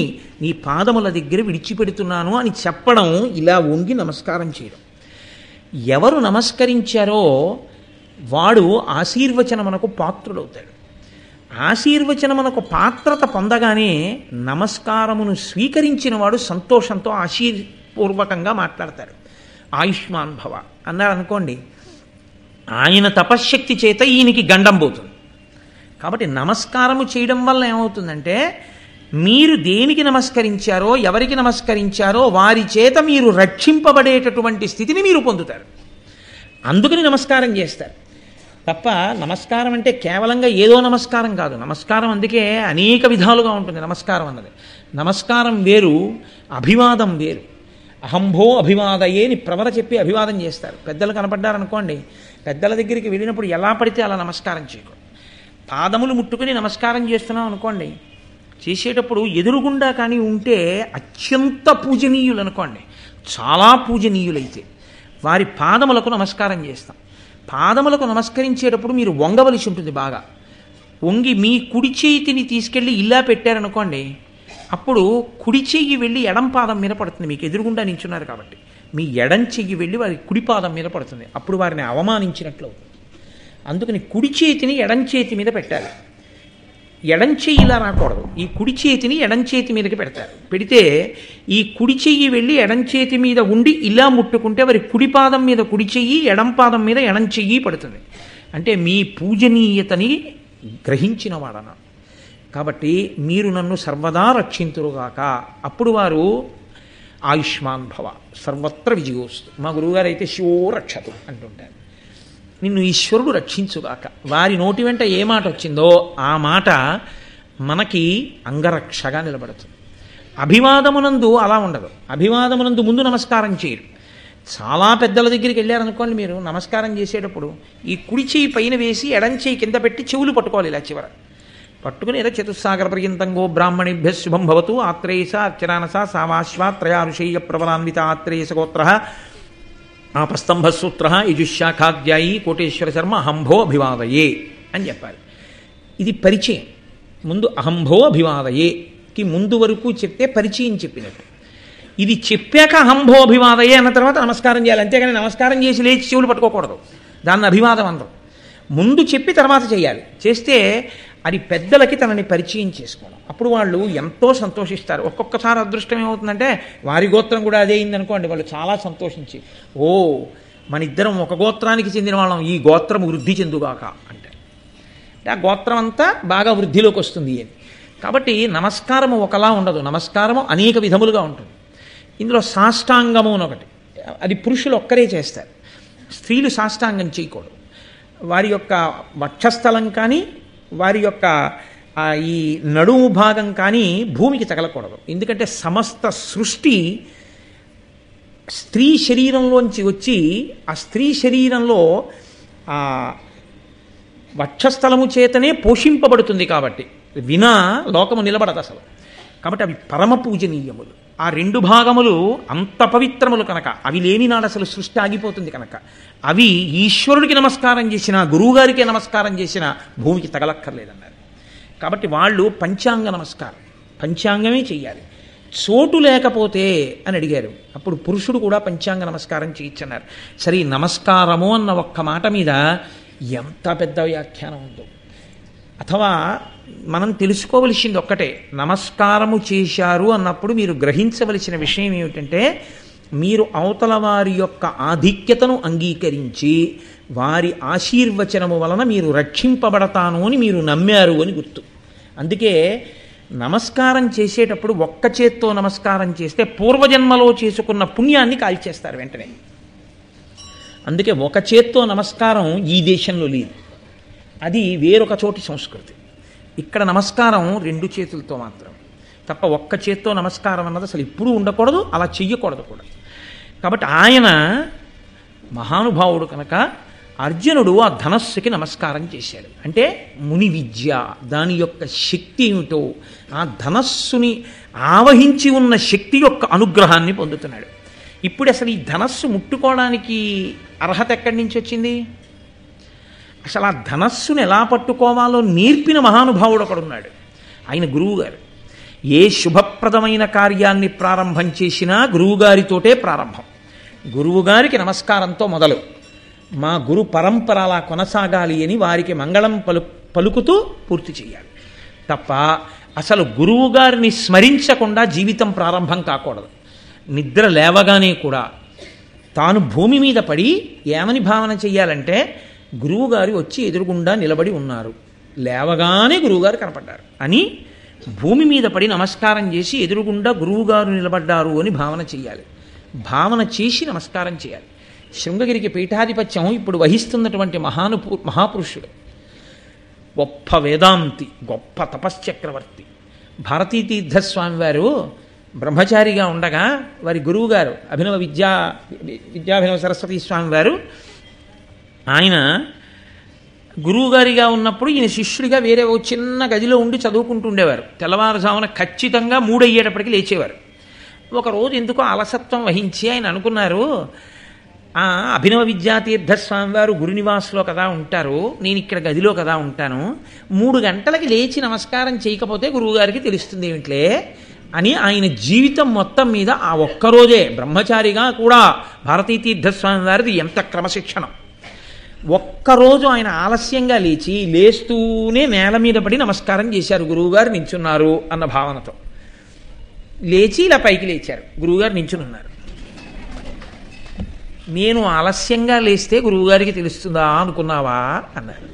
A: నీ పాదముల దగ్గర విడిచిపెడుతున్నాను అని చెప్పడం, ఇలా వంగి నమస్కారం చేయడం. ఎవరు నమస్కరించారో వాడు ఆశీర్వచనమునకు పాత్రుడవుతాడు. ఆశీర్వచనమునకు పాత్రత పొందగానే నమస్కారమును స్వీకరించిన వాడు సంతోషంతో ఆశీర్పూర్వకంగా మాట్లాడతాడు. ఆయుష్మాన్ భవ అన్నారు అనుకోండి, ఆయన తపశ్శక్తి చేత ఈయనకి గండం పోతుంది. కాబట్టి నమస్కారము చేయడం వల్ల ఏమవుతుందంటే, మీరు దేనికి నమస్కరించారో, ఎవరికి నమస్కరించారో వారి చేత మీరు రక్షింపబడేటటువంటి స్థితిని మీరు పొందుతారు. అందుకని నమస్కారం చేస్తారు తప్ప, నమస్కారం అంటే కేవలంగా ఏదో నమస్కారం కాదు. నమస్కారం అందుకే అనేక విధాలుగా ఉంటుంది. నమస్కారం అన్నది, నమస్కారం వేరు, అభివాదం వేరు. అహంభో అభివాదయే అని ప్రవర చెప్పి అభివాదం చేస్తారు. పెద్దలు కనపడ్డారనుకోండి, పెద్దల దగ్గరికి వెళ్ళినప్పుడు ఎలా పడితే అలా నమస్కారం చేయకూడదు. పాదములు ముట్టుకుని నమస్కారం చేస్తున్నాం అనుకోండి, చేసేటప్పుడు ఎదురుగుండా కానీ ఉంటే అత్యంత పూజనీయులు అనుకోండి, చాలా పూజనీయులైతే వారి పాదములకు నమస్కారం చేస్తాం. పాదములకు నమస్కరించేటప్పుడు మీరు వంగవలసి ఉంటుంది. బాగా వంగి మీ కుడి చేతిని తీసుకెళ్ళి ఇలా పెట్టారనుకోండి, అప్పుడు కుడి చెయ్యి వెళ్ళి ఎడం పాదం మీద పడుతుంది. మీకు ఎదురుగుండా నించున్నారు కాబట్టి మీ ఎడం చెయ్యి వెళ్ళి వారి కుడి పాదం మీద పడుతుంది. అప్పుడు వారిని అవమానించినట్లు అవుతుంది. అందుకని కుడి చేతిని ఎడం చేతి మీద పెట్టాలి. ఎడం చెయ్యి ఇలా రాకూడదు. ఈ కుడి చేతిని ఎడం చేతి మీదకి పెడతారు. పెడితే ఈ కుడి చెయ్యి వెళ్ళి ఎడం చేతి మీద ఉండి ఇలా ముట్టుకుంటే వారి కుడి పాదం మీద కుడి చెయ్యి, ఎడం పాదం మీద ఎడం చెయ్యి పడుతుంది. అంటే మీ పూజనీయతని గ్రహించిన వాడన. కాబట్టి మీరు నన్ను సర్వదా రక్షింతురుగాక. అప్పుడు వారు ఆయుష్మాన్ భవ, సర్వత్ర విజయోస్తు. మా గురువుగారు అయితే శివో రక్షతు అంటుంటారు. నిన్ను ఈశ్వరుడు రక్షించుగాక. వారి నోటి వెంట ఏ మాట వచ్చిందో ఆ మాట మనకి అంగరక్షగా నిలబడుతుంది. అభివాదమునందు అలా ఉండదు. అభివాదమునందు ముందు నమస్కారం చేయరు. చాలా పెద్దల దగ్గరికి వెళ్ళారనుకోండి, మీరు నమస్కారం చేసేటప్పుడు ఈ కుడి చేయి పైన వేసి ఎడం చేయి కింద పెట్టి చెవులు పట్టుకోవాలి. ఇలా చివర పట్టుకుని ఏదో చతుస్సాగర పర్యంతంగో బ్రాహ్మణిభ్య శుభం భవతు ఆత్రేయస అర్చనానస సావాశ్వా త్రయారుషేయ ప్రబలాన్విత ఆత్రేయస గోత్ర ఆపస్తంభసూత్ర యజుశాఖాధ్యాయీ కోటేశ్వర శర్మ అహంభో అభివాదయే అని చెప్పాలి. ఇది పరిచయం. ముందు అహంభో అభివాదయేకి ముందు వరకు చెప్తే పరిచయం చెప్పినట్టు. ఇది చెప్పాక అహంభో అభివాదయే అన్న తర్వాత నమస్కారం చేయాలి. అంతేగాని నమస్కారం చేసి లేచి చెవులు పట్టుకోకూడదు. దాన్ని అభివాదం అనరు. ముందు చెప్పి తర్వాత చేయాలి. చేస్తే అది పెద్దలకి తనని పరిచయం చేసుకోవడం. అప్పుడు వాళ్ళు ఎంతో సంతోషిస్తారు. ఒక్కొక్కసారి అదృష్టం ఏమవుతుందంటే వారి గోత్రం కూడా అదే అయిందనుకోండి, వాళ్ళు చాలా సంతోషించి, ఓ మన ఇద్దరం ఒక గోత్రానికి చెందిన వాళ్ళం, ఈ గోత్రం వృద్ధి చెందుగాక అంటే ఆ గోత్రం అంతా బాగా వృద్ధిలోకి వస్తుంది అని. కాబట్టి నమస్కారము ఒకలా ఉండదు. నమస్కారము అనేక విధములుగా ఉంటుంది. ఇందులో సాష్టాంగము అని ఒకటి, అది పురుషులు ఒక్కరే చేస్తారు. స్త్రీలు సాష్టాంగం చేయకూడదు. వారి యొక్క వక్షస్థలం కానీ వారి యొక్క ఈ నడుము భాగం కానీ భూమికి తగలకూడదు. ఎందుకంటే సమస్త సృష్టి స్త్రీ శరీరంలోంచి వచ్చి ఆ స్త్రీ శరీరంలో వక్షస్థలము చేతనే పోషింపబడుతుంది. కాబట్టి వినా లోకము నిలబడదు అసలు. కాబట్టి అవి పరమ పూజనీయములు. ఆ 2 భాగములు అంత పవిత్రములు కనుక, అవి లేని నాడు అసలు సృష్టి ఆగిపోతుంది కనుక, అవి ఈశ్వరుడికి నమస్కారం చేసిన, గురువుగారికి నమస్కారం చేసిన భూమికి తగలక్కర్లేదన్నారు. కాబట్టి వాళ్ళు పంచాంగ నమస్కారం, పంచాంగమే చెయ్యాలి. చోటు లేకపోతే అని అడిగారు. అప్పుడు పురుషుడు కూడా పంచాంగ నమస్కారం చేయొచ్చన్నారు. సరే, నమస్కారము అన్న ఒక్క మాట మీద ఎంత పెద్ద వ్యాఖ్యానం ఉందో. అథవా మనం తెలుసుకోవలసింది ఒక్కటే, నమస్కారము చేశారు అన్నప్పుడు మీరు గ్రహించవలసిన విషయం ఏమిటంటే, మీరు అవతల వారి యొక్క ఆధిక్యతను అంగీకరించి వారి ఆశీర్వచనము వలన మీరు రక్షింపబడతాను అని మీరు నమ్మారు అని గుర్తు. అందుకే నమస్కారం చేసేటప్పుడు ఒక్క చేత్తో నమస్కారం చేస్తే పూర్వజన్మలో చేసుకున్న పుణ్యాన్ని కాల్చేస్తారు వెంటనే. అందుకే ఒక చేత్తో నమస్కారం ఈ దేశంలో లేదు, అది వేరొక చోటి సంస్కృతి. ఇక్కడ నమస్కారం 2 చేతులతో మాత్రం తప్ప ఒక్క చేత్తో నమస్కారం అన్నది అసలు ఎప్పుడూ ఉండకూడదు, అలా చెయ్యకూడదు కూడా. కాబట్టి ఆయన మహానుభావుడు కనుక అర్జునుడు ఆ ధనస్సుకి నమస్కారం చేశాడు. అంటే ముని విద్య దాని యొక్క శక్తి ఏమిటో, ఆ ధనస్సుని ఆవహించి ఉన్న శక్తి యొక్క అనుగ్రహాన్ని పొందుతున్నాడు. ఇప్పుడు అసలు ఈ ధనస్సు ముట్టుకోవడానికి అర్హత ఎక్కడి నుంచి వచ్చింది? అసలు ఆ ధనస్సును ఎలా పట్టుకోవాలో నేర్పిన మహానుభావుడు ఒకడున్నాడు, ఆయన గురువుగారు. ఏ శుభప్రదమైన కార్యాన్ని ప్రారంభం చేసినా గురువుగారితోటే ప్రారంభం. గురువుగారికి నమస్కారంతో మొదలు. మా గురు పరంపర అలా కొనసాగాలి అని వారికి మంగళం పలుకుతూ పూర్తి చేయాలి తప్ప అసలు గురువుగారిని స్మరించకుండా జీవితం ప్రారంభం కాకూడదు. నిద్ర లేవగానే కూడా తాను భూమి మీద పడి ఏమని భావన చెయ్యాలంటే, గురువుగారు వచ్చి ఎదురుగుండా నిలబడి ఉన్నారు, లేవగానే గురువుగారు కనపడ్డారు అని భూమి మీద పడి నమస్కారం చేసి ఎదురుగుండా గురువుగారు నిలబడ్డారు అని భావన చెయ్యాలి. భావన చేసి నమస్కారం చేయాలి. శృంగగిరికి పీఠాధిపత్యం ఇప్పుడు వహిస్తున్నటువంటి మహాపురుషుడు, గొప్ప వేదాంతి, గొప్ప తపశ్చక్రవర్తి భారతీతీర్థస్వామి వారు బ్రహ్మచారిగా ఉండగా వారి గురువుగారు విద్యాభినవ సరస్వతీ స్వామి వారు, ఆయన గురువుగారిగా ఉన్నప్పుడు ఈయన శిష్యుడిగా వేరే ఓ చిన్న గదిలో ఉండి చదువుకుంటూ ఉండేవారు. తెల్లవారుజామున ఖచ్చితంగా 3 అయ్యేటప్పటికి లేచేవారు. ఒకరోజు ఎందుకో అలసత్వం వహించి ఆయన అనుకున్నారు, అభినవ విద్యాతీర్థస్వామి వారు గురునివాసులో కదా ఉంటారు, నేను ఇక్కడ గదిలో కదా ఉంటాను, 3 గంటలకి లేచి నమస్కారం చేయకపోతే గురువుగారికి తెలుస్తుంది ఏమిట్లే అని ఆయన జీవితం మొత్తం మీద ఆ ఒక్కరోజే బ్రహ్మచారిగా కూడా భారతీతీర్థస్వామి వారిది ఎంత క్రమశిక్షణం. ఒక్కరోజు ఆయన ఆలస్యంగా లేస్తూనే నేల మీద పడి నమస్కారం చేశారు, గురువుగారు నించున్నారు అన్న భావనతో. లేచి ఇలా పైకి లేచారు, గురువుగారు నించునున్నారు. నేను ఆలస్యంగా లేస్తే గురువుగారికి తెలుస్తుందా అనుకున్నావా అన్నారు.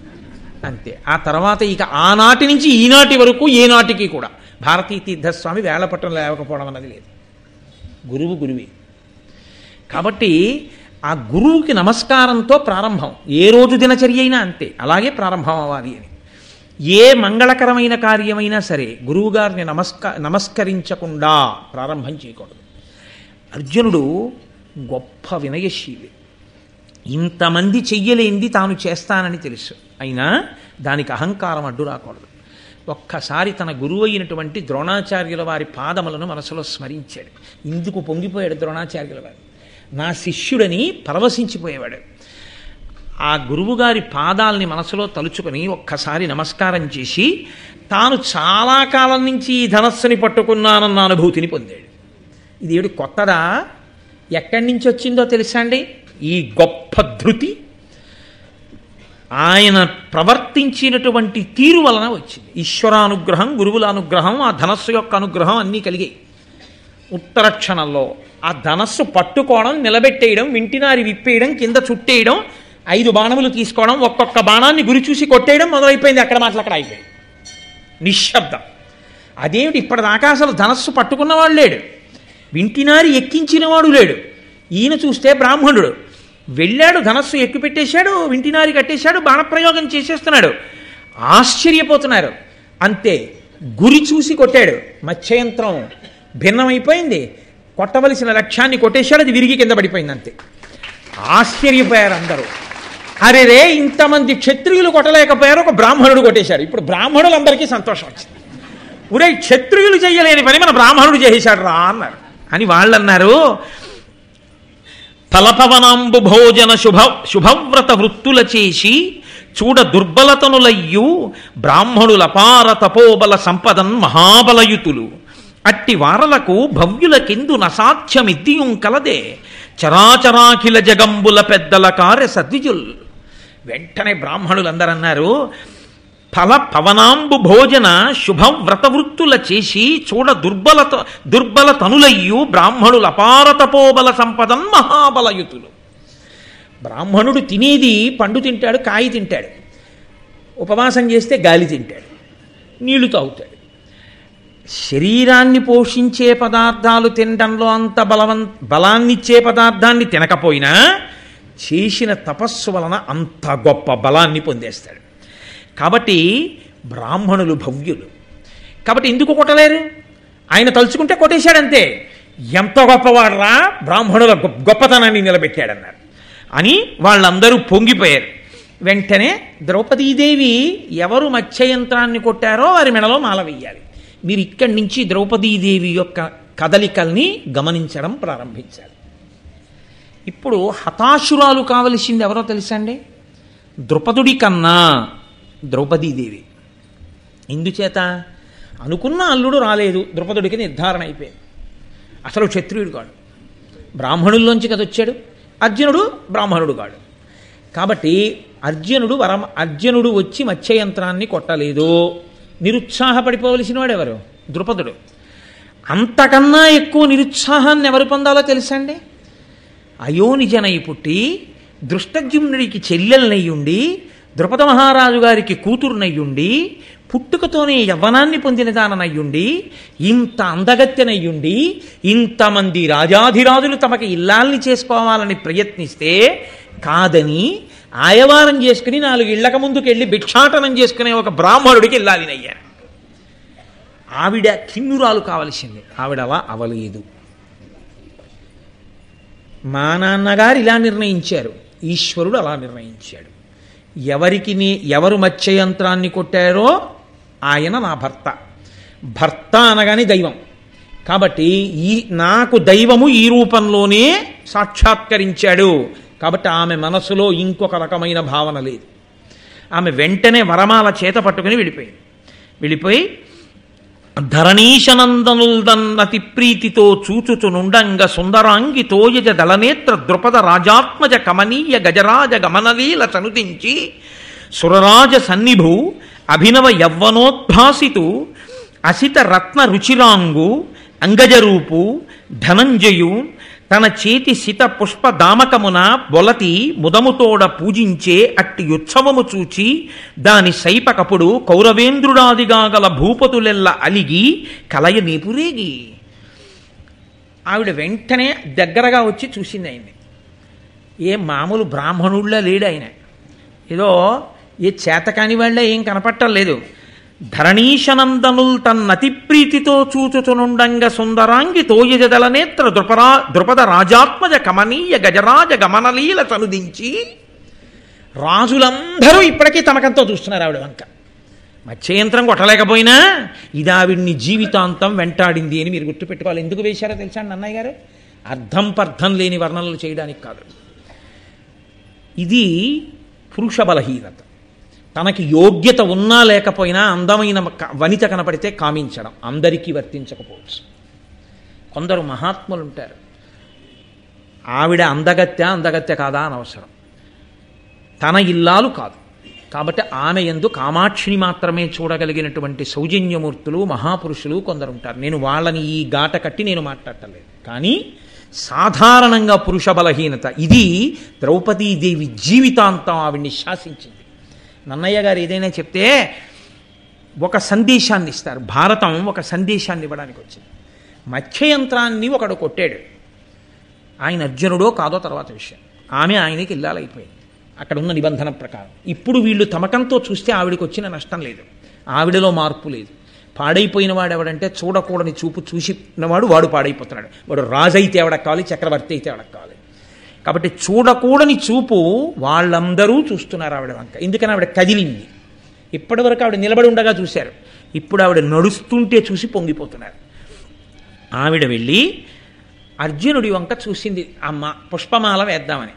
A: అంతే. ఆ తర్వాత ఇక ఆనాటి నుంచి ఈనాటి వరకు ఏనాటికి కూడా భారతీతీర్థస్వామి వేళపట్టం లేవకపోవడం అన్నది లేదు. గురువు గురువే. కాబట్టి ఆ గురువుకి నమస్కారంతో ప్రారంభం. ఏ రోజు దినచర్య అయినా అంతే, అలాగే ప్రారంభం అవ్వాలి అని. ఏ మంగళకరమైన కార్యమైనా సరే గురువుగారిని నమస్కరించకుండా ప్రారంభం చేయకూడదు. అర్జునుడు గొప్ప వినయశీలి. ఇంతమంది చెయ్యలేంది తాను చేస్తానని తెలుసు, అయినా దానికి అహంకారం అడ్డు రాకూడదు. ఒక్కసారి తన గురువు అయినటువంటి ద్రోణాచార్యుల వారి పాదములను మనసులో స్మరించాడు. ఇందుకు పొంగిపోయాడు ద్రోణాచార్యుల వారు. నా శిష్యుడని పరవశించిపోయేవాడు. ఆ గురువుగారి పాదాలని మనసులో తలుచుకొని ఒక్కసారి నమస్కారం చేసి తాను చాలా కాలం నుంచి ఈ ధనస్సుని పట్టుకున్నానన్న అనుభూతిని పొందాడు. ఇది ఏడు కొత్తదా? ఎక్కడి నుంచి వచ్చిందో తెలుసా అండి? ఈ గొప్ప ధృతి ఆయన ప్రవర్తించినటువంటి తీరు వలన వచ్చింది. ఈశ్వరానుగ్రహం, గురువుల అనుగ్రహం, ఆ ధనస్సు యొక్క అనుగ్రహం అన్నీ కలిగాయి. ఉత్తర క్షణంలో ఆ ధనస్సు పట్టుకోవడం, నిలబెట్టేయడం, వింటినారి విప్పేయడం, కింద చుట్టేయడం, 5 బాణములు తీసుకోవడం, ఒక్కొక్క బాణాన్ని గురి చూసి కొట్టేయడం మొదలైపోయింది. అక్కడ మాటలు అక్కడ అయిపోయింది. నిశ్శబ్దం. అదేమిటి, ఇప్పటిదాకా అసలు ధనస్సు పట్టుకున్నవాడు లేడు, వింటినారి ఎక్కించినవాడు లేడు. ఈయన చూస్తే బ్రాహ్మణుడు వెళ్ళాడు, ధనస్సు ఎక్కుపెట్టేశాడు, వింటినారి కట్టేశాడు, బాణప్రయోగం చేసేస్తున్నాడు. ఆశ్చర్యపోతున్నారు. అంతే, గురి చూసి కొట్టాడు, మత్స్యయంత్రం భిన్నమైపోయింది, కొట్టవలసిన లక్ష్యాన్ని కొట్టేశాడు, అది విరిగి కింద పడిపోయింది. అంతే. ఆశ్చర్యపోయారు అందరూ. అరే రే, ఇంతమంది క్షత్రియులు కొట్టలేకపోయారు, ఒక బ్రాహ్మణుడు కొట్టేశాడు. ఇప్పుడు బ్రాహ్మణులందరికీ సంతోషం వచ్చింది. ఒరే, క్షత్రియులు చేయలేని పని మన బ్రాహ్మణుడు చేసేశాడు రా అన్నారు. అని వాళ్ళన్నారు, తలపవనాంబు భోజన శుభవ్రత వృత్తుల చేసి చూడ దుర్బలతనులయ్యు బ్రాహ్మణుల పార తపోబల సంపదన్ మహాబలయుతులు అట్టి వారలకు భవ్యులకెందు నసాధ్యమిద్దియుం కలదే చరాచరాఖిల జగంబుల పెద్దల కార్య సద్విజుల్. వెంటనే బ్రాహ్మణులందరన్నారు, ఫల పవనాంబు భోజన శుభవ్రతవృత్తుల చేసి చూడ దుర్బల తనులయ్యు బ్రాహ్మణుల అపారతపోబల సంపదన్ మహాబలయుతులు. బ్రాహ్మణుడు తినేది పండు తింటాడు, కాయ తింటాడు, ఉపవాసం చేస్తే గాలి తింటాడు, నీళ్లు తాగుతాడు. శరీరాన్ని పోషించే పదార్థాలు తినడంలో అంత బలాన్నిచ్చే పదార్థాన్ని తినకపోయినా చేసిన తపస్సు వలన అంత గొప్ప బలాన్ని పొందేస్తాడు. కాబట్టి బ్రాహ్మణులు భవ్యులు. కాబట్టి ఎందుకు కొట్టలేరు? ఆయన తలుచుకుంటే కొట్టేశాడంతే. ఎంత గొప్పవాడరా, బ్రాహ్మణుల గొప్పతనాన్ని నిలబెట్టాడన్నారు. అని వాళ్ళందరూ పొంగిపోయారు. వెంటనే ద్రౌపదీదేవి ఎవరు మత్స్యయంత్రాన్ని కొట్టారో వారి మెడలో మాల వెయ్యాలి. మీరు ఇక్కడి నుంచి ద్రౌపదీదేవి యొక్క కదలికల్ని గమనించడం ప్రారంభించాలి. ఇప్పుడు హతాశురాలు కావలసింది ఎవరో తెలుసా అండి? ద్రుపదుడి కన్నా ద్రౌపదీదేవి. ఎందుచేత? అనుకున్న అల్లుడు రాలేదు, ద్రుపదుడికి నిర్ధారణ అయిపోయింది. అసలు క్షత్రియుడు కాడు, బ్రాహ్మణుల్లోంచి కదా వచ్చాడు. అర్జునుడు బ్రాహ్మణుడు కాడు. కాబట్టి అర్జునుడు వచ్చి మత్స్యయంత్రాన్ని కొట్టలేదు. నిరుత్సాహపడిపోవలసిన వాడు ఎవరు? ద్రుపదుడు. అంతకన్నా ఎక్కువ నిరుత్సాహాన్ని ఎవరు పొందాలో తెలుసా అండి? అయోనిజనై పుట్టి దృష్టద్యుమ్నుడికి చెల్లెలనయ్యుండి ద్రుపద మహారాజు గారికి కూతురునయ్యుండి పుట్టుకతోనే యవ్వనాన్ని పొందిన దాననయ్యుండి ఇంత అందగత్తెనయ్యుండి ఇంతమంది రాజాధిరాజులు తమకి ఇల్లాల్ని చేసుకోవాలని ప్రయత్నిస్తే కాదని ఆయవారం చేసుకుని 4 ఇళ్లక ముందుకెళ్ళి భిక్షాటనం చేసుకునే ఒక బ్రాహ్మణుడికి ఇల్లాలినయ్యారు. ఆవిడ కిన్నురాలు కావలసింది. ఆవిడ అలా అవలేదు. మా నాన్నగారు ఇలా నిర్ణయించారు, ఈశ్వరుడు అలా నిర్ణయించాడు. ఎవరు మత్స్యయంత్రాన్ని కొట్టారో ఆయన నా భర్త. భర్త అనగానే దైవం. కాబట్టి నాకు దైవము ఈ రూపంలోనే సాక్షాత్కరించాడు. కాబట్టి ఆమె మనసులో ఇంకొక రకమైన భావన లేదు. ఆమె వెంటనే వరమాల చేత పట్టుకుని వెళ్ళిపోయి ధరణీశనందనుల్దన్నతి ప్రీతితో చూచుచునుండంగ సుందరాంగి తోయజ దళనేత్ర ద్రుపద రాజాత్మజ కమనీయ గజరాజ గమనలీల చనుతించి సురరాజ సన్నిభు అభినవ యవ్వనోద్భాసితు అసిత రత్న రుచిరాంగు అంగజరూపు ధనంజయు తన చేతి సిత పుష్ప దామకమున బొలతి ముదముతోడ పూజించే అట్టి ఉత్సవము చూచి దాని సైపకపుడు కౌరవేంద్రుడాదిగా గల భూపతులెల్ల అలిగి కలయ నేపురేగి. ఆవిడ వెంటనే దగ్గరగా వచ్చి చూసింది ఆయన్ని. ఏ మామూలు బ్రాహ్మణుళ్ళ లేడు ఆయన, ఏదో ఏ చేతకాని వాళ్ళ ఏం కనపట్టం లేదు. ధరణీశనందనుల్ తన్నతి ప్రీతితో చూచుచునుండంగ సుందరాంగి తోయజదల నేత్ర ద్రుపద రాజాత్మజ కమనీయ గజరాజ గమనలీల చనుదించి. రాజులందరూ ఇప్పటికీ తమకంతో చూస్తున్నారు ఆవిడ వంక. మత్స్యయంత్రం కొట్టలేకపోయినా ఇది ఆవిడ్ని జీవితాంతం వెంటాడింది అని మీరు గుర్తుపెట్టుకోవాలి. ఎందుకు వేశారో తెలుసా అండి అన్నయ్య గారు? అర్థం పర్థం లేని వర్ణనలు చేయడానికి కాదు. ఇది పురుష బలహీనత. తనకి యోగ్యత ఉన్నా లేకపోయినా అందమైన వనిత కనపడితే కామించడం. అందరికీ వర్తించకపోవచ్చు. కొందరు మహాత్ములు ఉంటారు, ఆవిడ అందగత్య కాదా అనవసరం, తన ఇల్లాలు కాదు. కాబట్టి ఆమె యందు కామాక్షిని మాత్రమే చూడగలిగినటువంటి సౌజన్యమూర్తులు మహాపురుషులు కొందరు ఉంటారు. నేను వాళ్ళని ఈ గాట కట్టి నేను మాట్లాడటలేదు. కానీ సాధారణంగా పురుష బలహీనత ఇది ద్రౌపదీదేవి జీవితాంతం ఆవిడ్ని శాసించింది. నన్నయ్య గారు ఏదైనా చెప్తే ఒక సందేశాన్ని ఇస్తారు. భారతం ఒక సందేశాన్ని ఇవ్వడానికి వచ్చింది. మత్స్యయంత్రాన్ని ఒకడు కొట్టాడు. ఆయన అర్జునుడో కాదో తర్వాత విషయం. ఆమె ఆయనకి ఇల్లాలైపోయింది అక్కడ ఉన్న నిబంధన ప్రకారం. ఇప్పుడు వీళ్ళు తమకంతో చూస్తే ఆవిడికి వచ్చిన నష్టం లేదు, ఆవిడలో మార్పు లేదు. పాడైపోయిన వాడు ఎవడంటే చూడకూడని చూపు చూసినవాడు వాడు పాడైపోతున్నాడు. వాడు రాజు అయితే ఎవడకు కావాలి, చక్రవర్తి అయితే ఎవడకు కావాలి. కాబట్టి చూడకూడని చూపు వాళ్ళందరూ చూస్తున్నారు ఆవిడ వంక. ఎందుకని ఆవిడ కదిలింది. ఇప్పటి వరకు ఆవిడ నిలబడి ఉండగా చూశారు, ఇప్పుడు ఆవిడ నడుస్తుంటే చూసి పొంగిపోతున్నారు. ఆవిడ వెళ్ళి అర్జునుడి వంక చూసింది. అమ్మ పుష్పమాల వేద్దామని.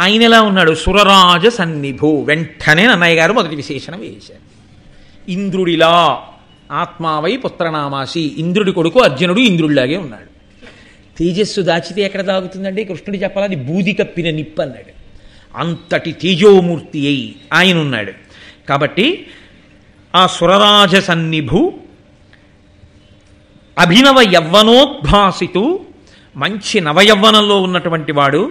A: ఆయన ఎలా ఉన్నాడు? సురరాజ సన్నిభు. వెంటనే నన్నయ్య గారు మొదటి విశేషణం వేశారు. ఇంద్రుడిలా ఆత్మావై పుత్రనామాసి. ఇంద్రుడి కొడుకు అర్జునుడు ఇంద్రుడిలాగే ఉన్నాడు. తేజస్సు దాచితే ఎక్కడ దాగుతుందండి? కృష్ణుడు చెప్పాలని బూది కప్పిన నిప్పు అన్నాడు. అంతటి తేజోమూర్తి అయి ఆయన ఉన్నాడు. కాబట్టి ఆ సురరాజ సన్నిభు అభినవ యవ్వనోద్భాసితు, మంచి నవయవ్వనంలో ఉన్నటువంటి వాడు.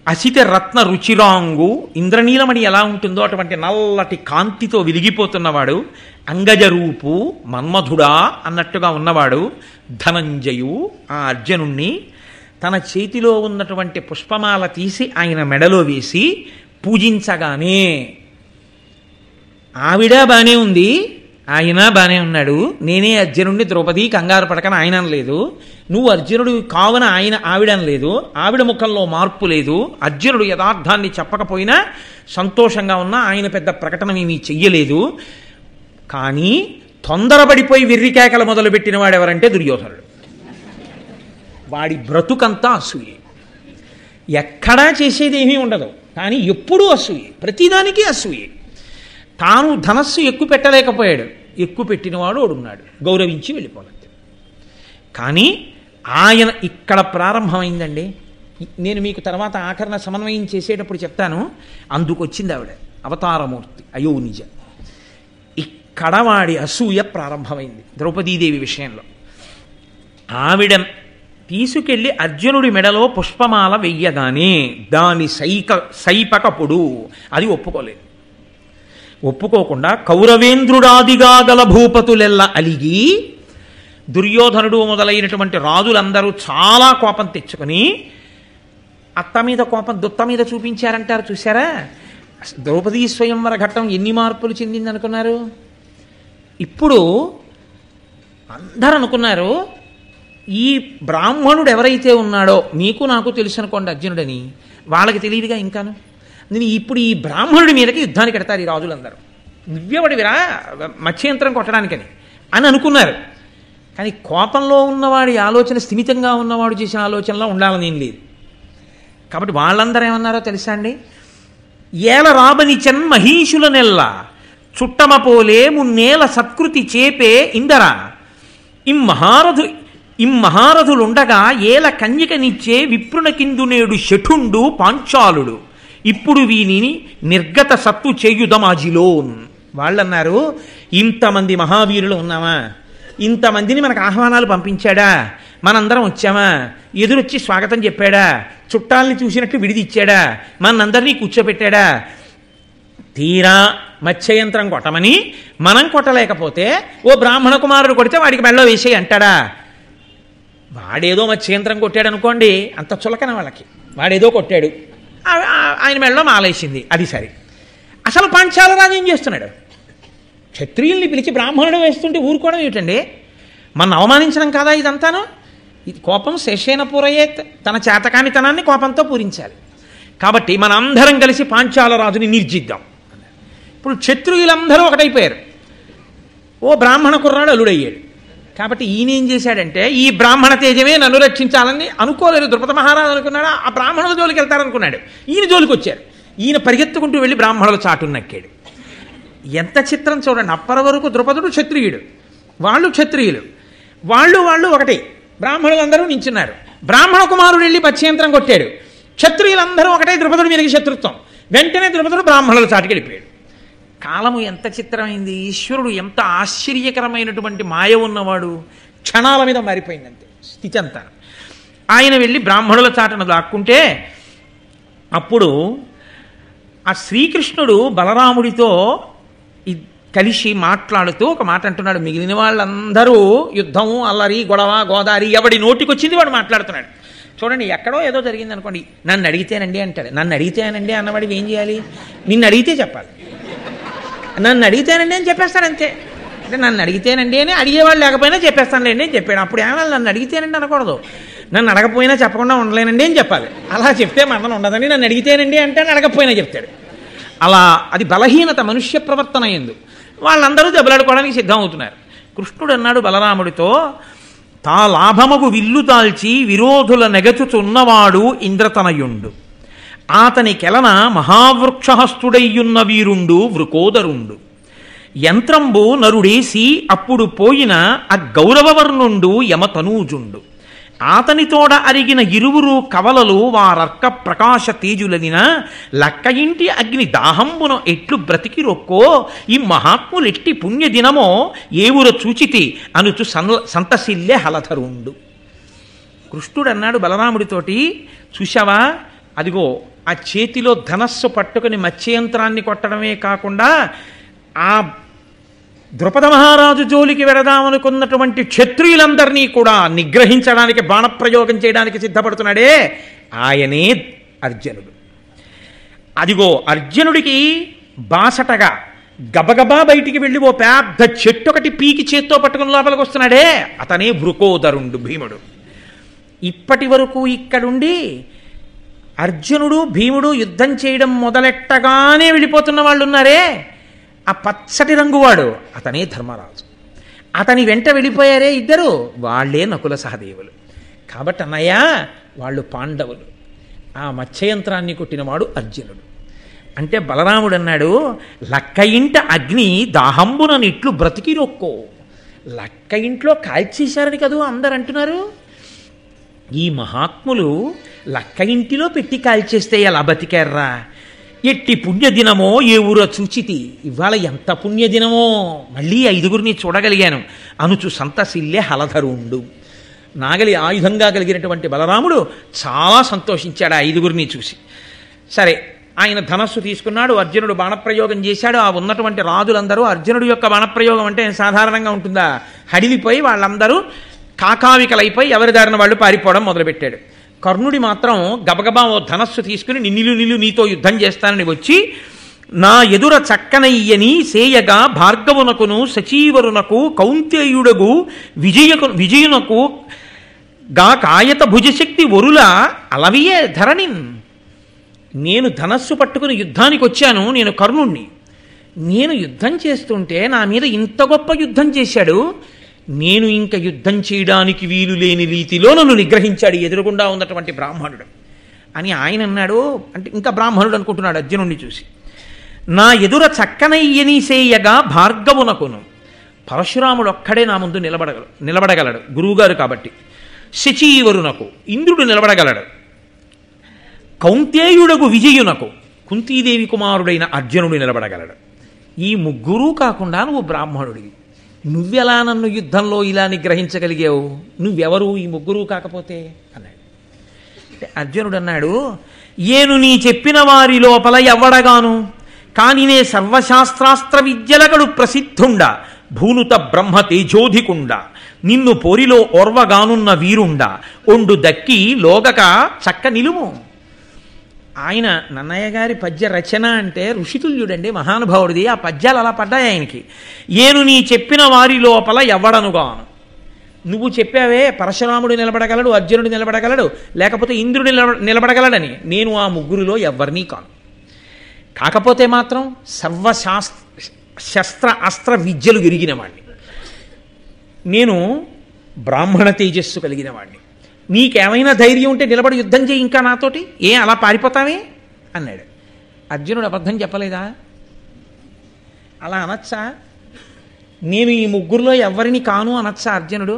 A: అసిత రత్న రుచిరాంగు, ఇంద్రనీలమణి ఎలా ఉంటుందో అటువంటి నల్లటి కాంతితో వెలిగిపోతున్నవాడు. అంగజరూపు, మన్మధుడా అన్నట్టుగా ఉన్నవాడు. ధనంజయు, ఆ అర్జునుణ్ణి తన చేతిలో ఉన్నటువంటి పుష్పమాల తీసి ఆయన మెడలో వేసి పూజించగానే ఆవిడ బానే ఉంది, ఆయన బానే ఉన్నాడు, నేనే అర్జునుడిని ద్రౌపది కంగారు పడకని ఆయన అనలేదు, నువ్వు అర్జునుడు కావున ఆవిడనలేదు, ఆవిడ ముఖంలో మార్పు లేదు, అర్జునుడు యథార్థాన్ని చెప్పకపోయినా సంతోషంగా ఉన్నా ఆయన పెద్ద ప్రకటన ఏమీ చెయ్యలేదు. కానీ తొందరపడిపోయి వెర్రికేకలు మొదలుపెట్టిన వాడు ఎవరంటే దుర్యోధనుడు. వాడి బ్రతుకంతా అసూయే, ఎక్కడా చేసేది ఏమీ ఉండదు, కానీ ఎప్పుడూ అసూయే, ప్రతిదానికి అసూయే. తాను ధనస్సు ఎక్కువ పెట్టలేకపోయాడు, ఎక్కువ పెట్టినవాడు ఓడున్నాడు, గౌరవించి వెళ్ళిపోలేదు. కానీ ఆయన ఇక్కడ ప్రారంభమైందండి. నేను మీకు తర్వాత ఆఖరణ సమన్వయం చేసేటప్పుడు చెప్తాను. అందుకొచ్చింది ఆవిడ అవతారమూర్తి అయోనిజ. ఇక్కడ వాడి అసూయ ప్రారంభమైంది ద్రౌపదీదేవి విషయంలో. ఆవిడ తీసుకెళ్ళి అర్జునుడి మెడలో పుష్పమాల వెయ్యగానే దాని సైపకపుడు అది ఒప్పుకోలేదు. ఒప్పుకోకుండా కౌరవేంద్రుడాదిగా గల భూపతులెల్ల అలిగి దుర్యోధనుడు మొదలైనటువంటి రాజులందరూ చాలా కోపం తెచ్చుకొని అత్త మీద కోపం దుత్త మీద చూపించారంటారు చూసారా. ద్రౌపదీ స్వయంవర ఘట్టం ఎన్ని మార్పులు చెందింది అనుకున్నారు? ఇప్పుడు అందరూ అనుకున్నారు ఈ బ్రాహ్మణుడు ఎవరైతే ఉన్నాడో, మీకు నాకు తెలుసు అనుకోండి అర్జునుడని, వాళ్ళకి తెలియదుగా ఇంకాను. నేను ఇప్పుడు ఈ బ్రాహ్మణుడి మీదకి యుద్ధానికి ఎడతారు ఈ రాజులందరూ, నువ్వెవడివిరా మత్స్యంత్రం కొట్టడానికని అని అనుకున్నారు. కానీ కోపంలో ఉన్నవాడి ఆలోచన స్థిమితంగా ఉన్నవాడు చేసిన ఆలోచనలో ఉండాలని ఏం లేదు. కాబట్టి వాళ్ళందరూ ఏమన్నారో తెలుసా అండి? ఏల రాబని చెన్ మహీషుల నెల్ల చుట్టమపోలే మున్నేల సత్కృతి చేపే ఇందరా ఇమ్మహారథులుండగా ఏల కన్యకనిచ్చే విప్రునకిందునేడు శఠుండు పాంచాలుడు ఇప్పుడు వీనిని నిర్గత సత్తు చేయుదమాజిలోన్. వాళ్ళన్నారు, ఇంతమంది మహావీరులు ఉన్నామా, ఇంతమందిని మనకు ఆహ్వానాలు పంపించాడా, మనందరం వచ్చామా, ఎదురొచ్చి స్వాగతం చెప్పాడా, చుట్టాలని చూసినట్టు విడిదిచ్చాడా, మనందరినీ కూర్చోబెట్టాడా, తీరా మత్స్యయంత్రం కొట్టమని మనం కొట్టలేకపోతే ఓ బ్రాహ్మణ కుమారుడు కొడితే వాడికి మెళ్ళో వేసేయి అంటాడా? వాడేదో మత్స్యయంత్రం కొట్టాడు అనుకోండి, అంత చులకన వాళ్ళకి, వాడేదో కొట్టాడు ఆయన మెళ్ళో మాలేసింది, అది సరే. అసలు పాంచాలరాజు ఏం చేస్తున్నాడు? క్షత్రియుల్ని పిలిచి బ్రాహ్మణుడు వేస్తుంటే ఊరుకోవడం ఏమిటండి? మన అవమానించడం కాదా ఇదంతాను? ఇది కోపం శేషేన పూరయేత్, తన చేతకానితనాన్ని కోపంతో పూరించాలి. కాబట్టి మనందరం కలిసి పాంచాలరాజుని నిర్జిద్దాం. ఇప్పుడు క్షత్రియులందరూ ఒకటైపోయారు, ఓ బ్రాహ్మణ కుర్రాడు అల్లుడయ్యాడు. కాబట్టి ఈయన ఏం చేశాడంటే, ఈ బ్రాహ్మణ తేజమే నన్ను రక్షించాలని అనుకోలేదు ద్రుపద మహారాజు. అనుకున్నాడు ఆ బ్రాహ్మణుల జోలికి వెళ్తారనుకున్నాడు, ఈయన జోలికి వచ్చారు. ఈయన పరిగెత్తుకుంటూ వెళ్ళి బ్రాహ్మణుల చాటును నక్కాడు. ఎంత చిత్రం చూడండి. అప్పటి వరకు ద్రుపదుడు క్షత్రియుడు, వాళ్ళు క్షత్రియులు, వాళ్ళు ఒకటే, బ్రాహ్మణులందరూ నించున్నారు. బ్రాహ్మణ కుమారుడు వెళ్ళి మత్స్యంత్రం కొట్టాడు, క్షత్రియులందరూ ఒకటే, ద్రుపదుడి మీదకి శత్రుత్వం. వెంటనే ద్రుపదుడు బ్రాహ్మణుల చాటుకి వెళ్ళిపోయాడు. కాలము ఎంత చిత్రమైంది, ఈశ్వరుడు ఎంత ఆశ్చర్యకరమైనటువంటి మాయ ఉన్నవాడు, క్షణాల మీద మారిపోయిందంతే స్థితి అంతా. ఆయన వెళ్ళి బ్రాహ్మణుల చాటును దాక్కుంటే అప్పుడు ఆ శ్రీకృష్ణుడు బలరాముడితో కలిసి మాట్లాడుతూ ఒక మాట అంటున్నాడు. మిగిలిన వాళ్ళందరూ యుద్ధము, అల్లరి, గొడవ, గోదారి, ఎవడి నోటికొచ్చింది వాడు మాట్లాడుతున్నాడు. చూడండి, ఎక్కడో ఏదో జరిగింది అనుకోండి, నన్ను అడిగితేనండి అంటాడు. నన్ను అడిగితేనండి అన్నవాడివి ఏం చేయాలి? నిన్ను అడిగితే చెప్పాలి. నన్ను అడిగితేనండి అని చెప్పేస్తాడు అంతే. అంటే నన్ను అడిగితేనండి అని అడిగేవాళ్ళు లేకపోయినా చెప్పేస్తానులేండి అని చెప్పాడు. అప్పుడు ఏమన్నా నన్ను అడిగితేనండి అనకూడదు, నన్ను అడగపోయినా చెప్పకుండా ఉండలేనండి అని చెప్పాలి. అలా చెప్తే మనం ఉండదని, నన్ను అడిగితేనండి అంటే అడగకపోయినా చెప్తాడు. అలా అది బలహీనత మనుష్య ప్రవర్తన ఎందు. వాళ్ళందరూ దెబ్బలాడుకోవడానికి సిద్ధం అవుతున్నారు. కృష్ణుడు అన్నాడు బలరాముడితో, తా లాభమగు విల్లు దాల్చి విరోధుల నెగచుచున్నవాడు ఇంద్రతనయుండు, ఆతని కెలన మహావృక్షహస్తుడయ్యున్న వీరుండు వృకోదరుండు, యంత్రంబు నరుడేసి అప్పుడు పోయిన అగౌరవవర్ణుండు యమతనూజుండు, ఆతనితోడ అరిగిన ఇరువురు కవలలు వారర్క ప్రకాశ తేజులనిన లక్క ఇంటి అగ్ని దాహంబున ఎట్లు బ్రతికి రొక్కో ఈ మహాత్ములెట్టి పుణ్యదినమో ఏవుర చూచితి అనుచు సంతసిల్లె హలధరుండు. కృష్ణుడు అన్నాడు బలరాముడితోటి, చూశావా, అదిగో ఆ చేతిలో ధనస్సు పట్టుకుని మత్స్యయంత్రాన్ని కొట్టడమే కాకుండా ఆ ద్రుపద మహారాజు జోలికి వెడదామనుకున్నటువంటి క్షత్రియులందరినీ కూడా నిగ్రహించడానికి, బాణప్రయోగం చేయడానికి సిద్ధపడుతున్నాడే, ఆయనే అర్జునుడు. అదిగో అర్జునుడికి బాసటగా గబగబా బయటికి వెళ్ళి ఓ పెద్ద చెట్టు ఒకటి పీకి చేత్తో పట్టుకుని లోపలికి వస్తున్నాడే, అతనే వృకోదరుండు భీముడు. ఇప్పటి వరకు ఇక్కడుండి అర్జునుడు భీముడు యుద్ధం చేయడం మొదలెట్టగానే వెళ్ళిపోతున్న వాళ్ళు ఉన్నారే, ఆ పచ్చటి రంగువాడు అతనే ధర్మరాజు. అతని వెంట వెళ్ళిపోయారే ఇద్దరు, వాళ్లే నకుల సహదేవులు. కాబట్టి అన్నయ్య వాళ్ళు పాండవులు. ఆ మత్స్యయంత్రాన్ని కొట్టినవాడు అర్జునుడు. అంటే బలరాముడు అన్నాడు, లక్క ఇంట అగ్ని దాహంబున నిట్లు బ్రతికి రొక్కో. లక్క ఇంట్లో కాల్చేశారని కదూ అందరు అంటున్నారు. ఈ మహాత్ములు లక్క ఇంటిలో పెట్టి కాల్చేస్తే ఎలా బతికారా? ఎట్టి పుణ్యదినమో ఏ ఊరో చూచితి, ఇవాళ ఎంత పుణ్యదినమో, మళ్ళీ 5గురిని చూడగలిగాను అనుచు సంతసిల్లే హలధరుండు. నాగలి ఆయుధంగా కలిగినటువంటి బలరాముడు చాలా సంతోషించాడు ఆ 5గురిని చూసి. సరే, ఆయన ధనస్సు తీసుకున్నాడు, అర్జునుడు బాణప్రయోగం చేశాడు. ఆ ఉన్నటువంటి రాజులందరూ అర్జునుడి యొక్క బాణప్రయోగం అంటే సాధారణంగా ఉంటుందా, హడిలిపోయి వాళ్ళందరూ కాకావికలైపోయి ఎవరి దారిన వాళ్ళు పారిపోవడం మొదలుపెట్టాడు. కర్ణుడి మాత్రం గబగబా ఓ ధనస్సు తీసుకుని నిన్ను నీతో యుద్ధం చేస్తానని వచ్చి, నా ఎదుర చక్కనయ్యని సేయగా భార్గవునకును సచీవరునకు కౌంతేయుడగు విజయునకు గా కాయత భుజశక్తి వరుల అలవియే ధరణిన్. నేను ధనస్సు పట్టుకుని యుద్ధానికి వచ్చాను, నేను కర్ణుణ్ణి. నేను యుద్ధం చేస్తుంటే నా మీద ఇంత గొప్ప యుద్ధం చేశాడు, నేను ఇంకా యుద్ధం చేయడానికి వీలు లేని రీతిలో నన్ను నిగ్రహించాడు ఎదురుగుండా ఉన్నటువంటి బ్రాహ్మణుడు అని ఆయన అన్నాడు. అంటే ఇంకా బ్రాహ్మణుడు అనుకుంటున్నాడు అర్జునుడిని చూసి. నా ఎదుర చక్కనయ్యనిసేయగా భార్గవునకును, పరశురాముడు ఒక్కడే నా ముందు నిలబడగలడు గురువుగారు కాబట్టి. శచీవరునకు, ఇంద్రుడు నిలబడగలడు. కౌంతేయుడగు విజయునకు, కుంతీదేవి కుమారుడైన అర్జునుడు నిలబడగలడు. ఈ ముగ్గురూ కాకుండా నువ్వు బ్రాహ్మణుడివి, నువ్వెలా నన్ను యుద్ధంలో ఇలా నిగ్రహించగలిగావు? నువ్వెవరు ఈ ముగ్గురూ కాకపోతే అన్నాడు. అర్జునుడు అన్నాడు, ఏను నీ చెప్పిన వారి లోపల ఎవ్వడగాను, కాని నే సర్వశాస్త్రాస్త్ర విద్యలగడు ప్రసిద్ధుండ, భూనుత బ్రహ్మ తేజోధికుండ, నిన్ను పోరిలో ఓర్వగానున్న వీరుండ, ఒండు దక్కి లోగక చక్క నిలుము. ఆయన నన్నయ్య గారి పద్య రచన అంటే ఋషితుల్యుడండి, మహానుభావుడిది. ఆ పద్యాలు అలా పడ్డాయి ఆయనకి. ఏను నీ చెప్పిన వారి లోపల ఎవ్వడనుగాను, నువ్వు చెప్పావే పరశురాముడు నిలబడగలడు, అర్జునుడు నిలబడగలడు, లేకపోతే ఇంద్రుడు నిలబడగలడని, నేను ఆ ముగ్గురిలో ఎవ్వరినీ కాను. కాకపోతే మాత్రం శస్త్ర అస్త్ర విద్యలు ఎరిగిన వాడిని, నేను బ్రాహ్మణ తేజస్సు కలిగిన వాడిని. నీకేమైనా ధైర్యం ఉంటే నిలబడి యుద్ధం చేయి ఇంకా నాతోటి, అలా పారిపోతావే అన్నాడు. అర్జునుడు అబద్ధం చెప్పలేదా? అలా అనొచ్చా? నేను ఈ ముగ్గురులో ఎవరిని కాను అనొచ్చా అర్జునుడు?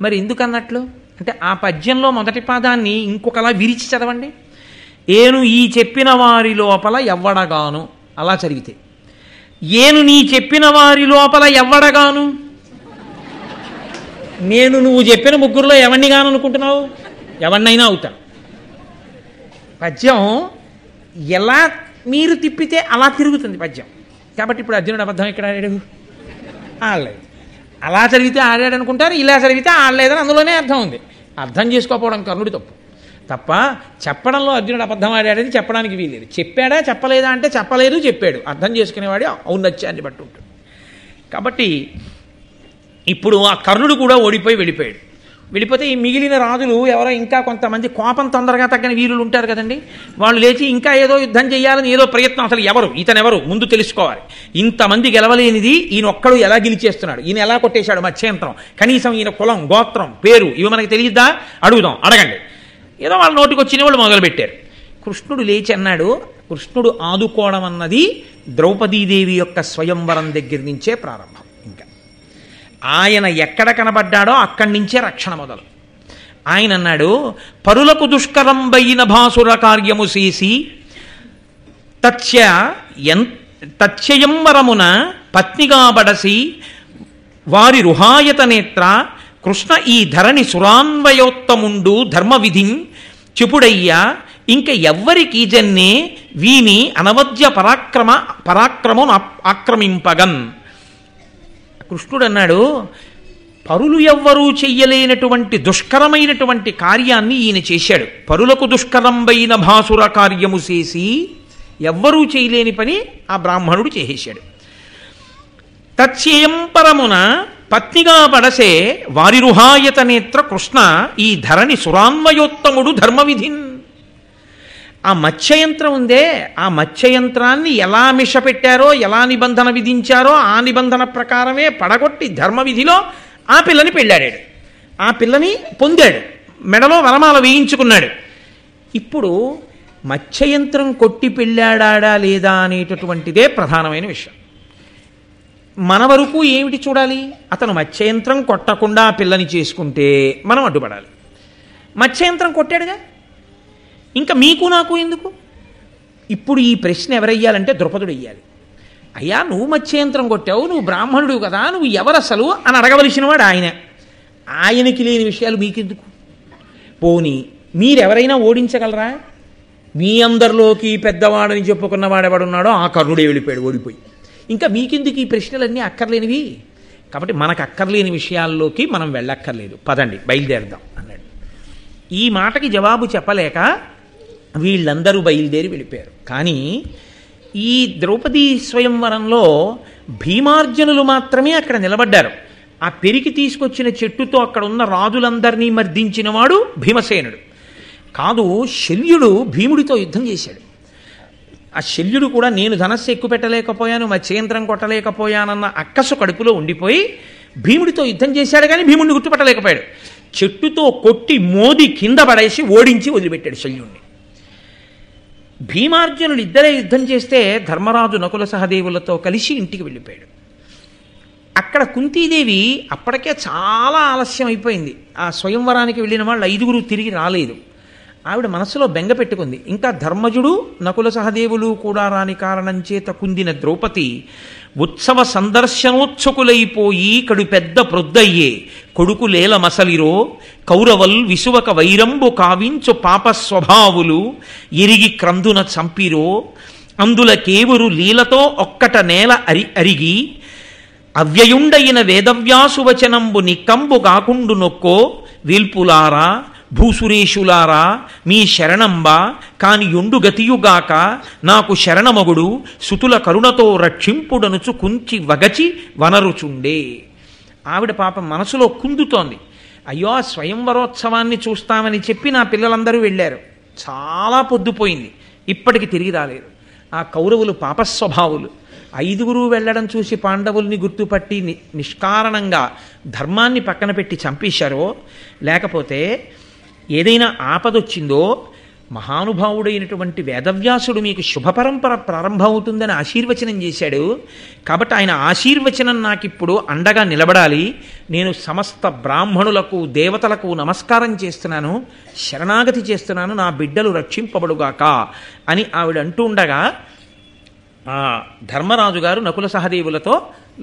A: మరి ఎందుకు అన్నట్లు అంటే ఆ పద్యంలో మొదటి పాదాన్ని ఇంకొకలా విరిచి చదవండి. ఏను ఈ చెప్పిన వారి లోపల ఎవ్వడగాను, అలా చదివితే ఏను నీ చెప్పిన వారి లోపల ఎవ్వడగాను, నేను నువ్వు చెప్పిన ముగ్గురులో ఎవరిని గాను అనుకుంటున్నావు? ఎవరినైనా అవుతాను. పద్యం ఎలా మీరు తిప్పితే అలా తిరుగుతుంది పద్యం. కాబట్టి ఇప్పుడు అర్జునుడు అబద్ధం ఎక్కడ ఆడాడు? ఆడలేదు. అలా చదివితే ఆడాడు అనుకుంటారు, ఇలా చదివితే ఆడలేదని అందులోనే అర్థం ఉంది. అర్థం చేసుకోకపోవడం కర్ణుడి తప్ప చెప్పడంలో అర్జునుడు అబద్ధం ఆడాడని చెప్పడానికి వీలేదు. చెప్పాడా చెప్పలేదా అంటే చెప్పలేదు, చెప్పాడు. అర్థం చేసుకునేవాడు ఔన్నత్యాన్ని బట్టి ఉంటుంది. కాబట్టి ఇప్పుడు ఆ కర్ణుడు కూడా ఓడిపోయి వెళ్ళిపోతే ఈ మిగిలిన రాజులు ఎవరో ఇంకా కొంతమంది కోపం తొందరగా తగ్గని వీరులు ఉంటారు కదండి, వాళ్ళు లేచి ఇంకా ఏదో యుద్ధం చేయాలని ఏదో ప్రయత్నం. అసలు ఇతనెవరు ముందు తెలుసుకోవాలి. ఇంతమంది గెలవలేనిది ఈయన ఒక్కడు ఎలా గెలిచేస్తున్నాడు, ఈయన ఎలా కొట్టేశాడు మత్స్యంత్రం, కనీసం ఈయన కులం గోత్రం పేరు ఇవి మనకి తెలియద్దా? అడగండి. ఏదో వాళ్ళ నోటికి వచ్చిన వాళ్ళు మొదలుపెట్టారు. కృష్ణుడు లేచి అన్నాడు. కృష్ణుడు ఆదుకోవడం అన్నది ద్రౌపదీదేవి యొక్క స్వయంవరం దగ్గర నుంచే ప్రారంభం. ఇంకా ఆయన ఎక్కడ కనబడ్డాడో అక్కడి నుంచే రక్షణ మొదలు. ఆయన అన్నాడు, పరులకు దుష్కరంబైన భాసుర కార్యము చేసి తత్స్వయంవరమున పత్నిగా బడసి వారి రుహాయత నేత్ర కృష్ణ ఈ ధరణి సురాన్వయోత్తముండు ధర్మవిధిం చెపుడయ్యా ఇంక ఎవ్వరికి జన్నే వీని అనవద్య పరాక్రమం ఆక్రమింపగన్. కృష్ణుడు అన్నాడు, పరులు ఎవ్వరూ చెయ్యలేనటువంటి దుష్కరమైనటువంటి కార్యాన్ని ఈయన చేశాడు. పరులకు దుష్కరంబైన భాసుర కార్యము చేసి ఎవ్వరూ చేయలేని పని ఆ బ్రాహ్మణుడు చేసేశాడు. తత్స్యేయం పరమున పత్నిగా పడసే వారిరుహాయత నేత్ర కృష్ణ ఈ ధరణి సురాన్వయోత్తముడు ధర్మవిధిన్. ఆ మత్స్యయంత్రం ఉందే, ఆ మత్స్యయంత్రాన్ని ఎలా మిషపెట్టారో, ఎలా నిబంధన విధించారో ఆ నిబంధన ప్రకారమే పడగొట్టి ధర్మవిధిలో ఆ పిల్లని పెళ్ళాడాడు, ఆ పిల్లని పొందాడు, మెడలో వరమాల వేయించుకున్నాడు. ఇప్పుడు మత్స్యయంత్రం కొట్టి పెళ్ళాడా లేదా అనేటటువంటిదే ప్రధానమైన విషయం. మన వరకు ఏమిటి చూడాలి? అతను మత్స్యయంత్రం కొట్టకుండా ఆ పిల్లని చేసుకుంటే మనం అడ్డుపడాలి. మత్స్యయంత్రం కొట్టాడుగా, ఇంకా మీకు నాకు ఎందుకు? ఇప్పుడు ఈ ప్రశ్న ఎవరయ్యాలంటే ద్రుపదుడు అయ్యాలి. అయ్యా, నువ్వు మత్స్యయంత్రం కొట్టావు, నువ్వు బ్రాహ్మణుడు కదా, నువ్వు ఎవరసలు అని అడగవలసిన వాడు ఆయన. ఆయనకి లేని విషయాలు మీకెందుకు? పోనీ మీరెవరైనా ఓడించగలరా? మీ అందరిలోకి పెద్దవాడని చెప్పుకున్నవాడెవడున్నాడో ఆ కర్ణుడే వెళ్ళిపోయాడు ఓడిపోయి. ఇంకా మీకెందుకు ఈ ప్రశ్నలన్నీ అక్కర్లేనివి? కాబట్టి మనకు అక్కర్లేని విషయాల్లోకి మనం వెళ్ళక్కర్లేదు, పదండి బయలుదేరదాం అన్నాడు. ఈ మాటకి జవాబు చెప్పలేక వీళ్ళందరూ బయలుదేరి వెళ్ళిపోయారు. కానీ ఈ ద్రౌపదీ స్వయంవరంలో భీమార్జునులు మాత్రమే అక్కడ నిలబడ్డారు. ఆ పెరికి తీసుకొచ్చిన చెట్టుతో అక్కడ ఉన్న రాజులందరినీ మర్దించినవాడు భీమసేనుడు కాదు, శల్యుడు భీముడితో యుద్ధం చేశాడు. ఆ శల్యుడు కూడా నేను ధనస్సు ఎక్కువ పెట్టలేకపోయాను, మత్స్యంత్రం కొట్టలేకపోయానన్న అక్కసు కడుపులో ఉండిపోయి భీముడితో యుద్ధం చేశాడు, కానీ భీముడిని గుర్తుపట్టలేకపోయాడు. చెట్టుతో కొట్టి మోది కింద పడేసి ఓడించి వదిలిపెట్టాడు శల్యుణ్ణి. భీమార్జునులు ఇద్దరే యుద్ధం చేస్తే ధర్మరాజు నకుల సహదేవులతో కలిసి ఇంటికి వెళ్ళిపోయాడు. అక్కడ కుంతీదేవి అప్పటికే చాలా ఆలస్యం అయిపోయింది. ఆ స్వయంవరానికి వెళ్ళిన వాళ్ళు 5 తిరిగి రాలేదు. ఆవిడ మనసులో బెంగ పెట్టుకుంది. ఇంకా ధర్మజుడు నకుల సహదేవులు కూడా రాని కారణం చేత కుందిన ద్రౌపది ఉత్సవ సందర్శనోత్సుకులైపోయి కడు పెద్ద ప్రొద్దయ్యే కొడుకులేల మసలిరో కౌరవల్ విసువక వైరంబు కావించు పాప స్వభావులు ఎరిగి క్రందున చంపిరో అందుల కేవురు లీలతో ఒక్కట నేల అరిగి అవ్యయుండయిన వేదవ్యాసువచనంబు నిక్కంబు కాకుండు నొక్కో వీల్పులారా భూసురేషులారా మీ శరణంబా కాని యొండు గతియుగాక నాకు శరణమగుడు సుతుల కరుణతో రక్షింపుడనుచు కుంచి వగచి వనరుచుండే. ఆవిడ పాపం మనసులో కుందుతోంది. అయ్యో, స్వయంవరోత్సవాన్ని చూస్తామని చెప్పి నా పిల్లలందరూ వెళ్ళారు, చాలా పొద్దుపోయింది, ఇప్పటికి తిరిగి రాలేదు. ఆ కౌరవులు పాపస్వభావులు 5 వెళ్ళడం చూసి పాండవుల్ని గుర్తుపట్టి నిష్కారణంగా ధర్మాన్ని పక్కన పెట్టి చంపేశారో, లేకపోతే ఏదైనా ఆపదొచ్చిందో మహానుభావుడైనటువంటి వేదవ్యాసుడు మీకు శుభపరంపర ప్రారంభమవుతుందని ఆశీర్వచనం చేశాడు. కాబట్టి ఆయన ఆశీర్వచనం నాకిప్పుడు అండగా నిలబడాలి. నేను సమస్త బ్రాహ్మణులకు దేవతలకు నమస్కారం చేస్తున్నాను, శరణాగతి చేస్తున్నాను, నా బిడ్డలు రక్షింపబడుగాక అని ఆవిడ అంటూ ఉండగా ఆ ధర్మరాజు గారు నకుల సహదేవులతో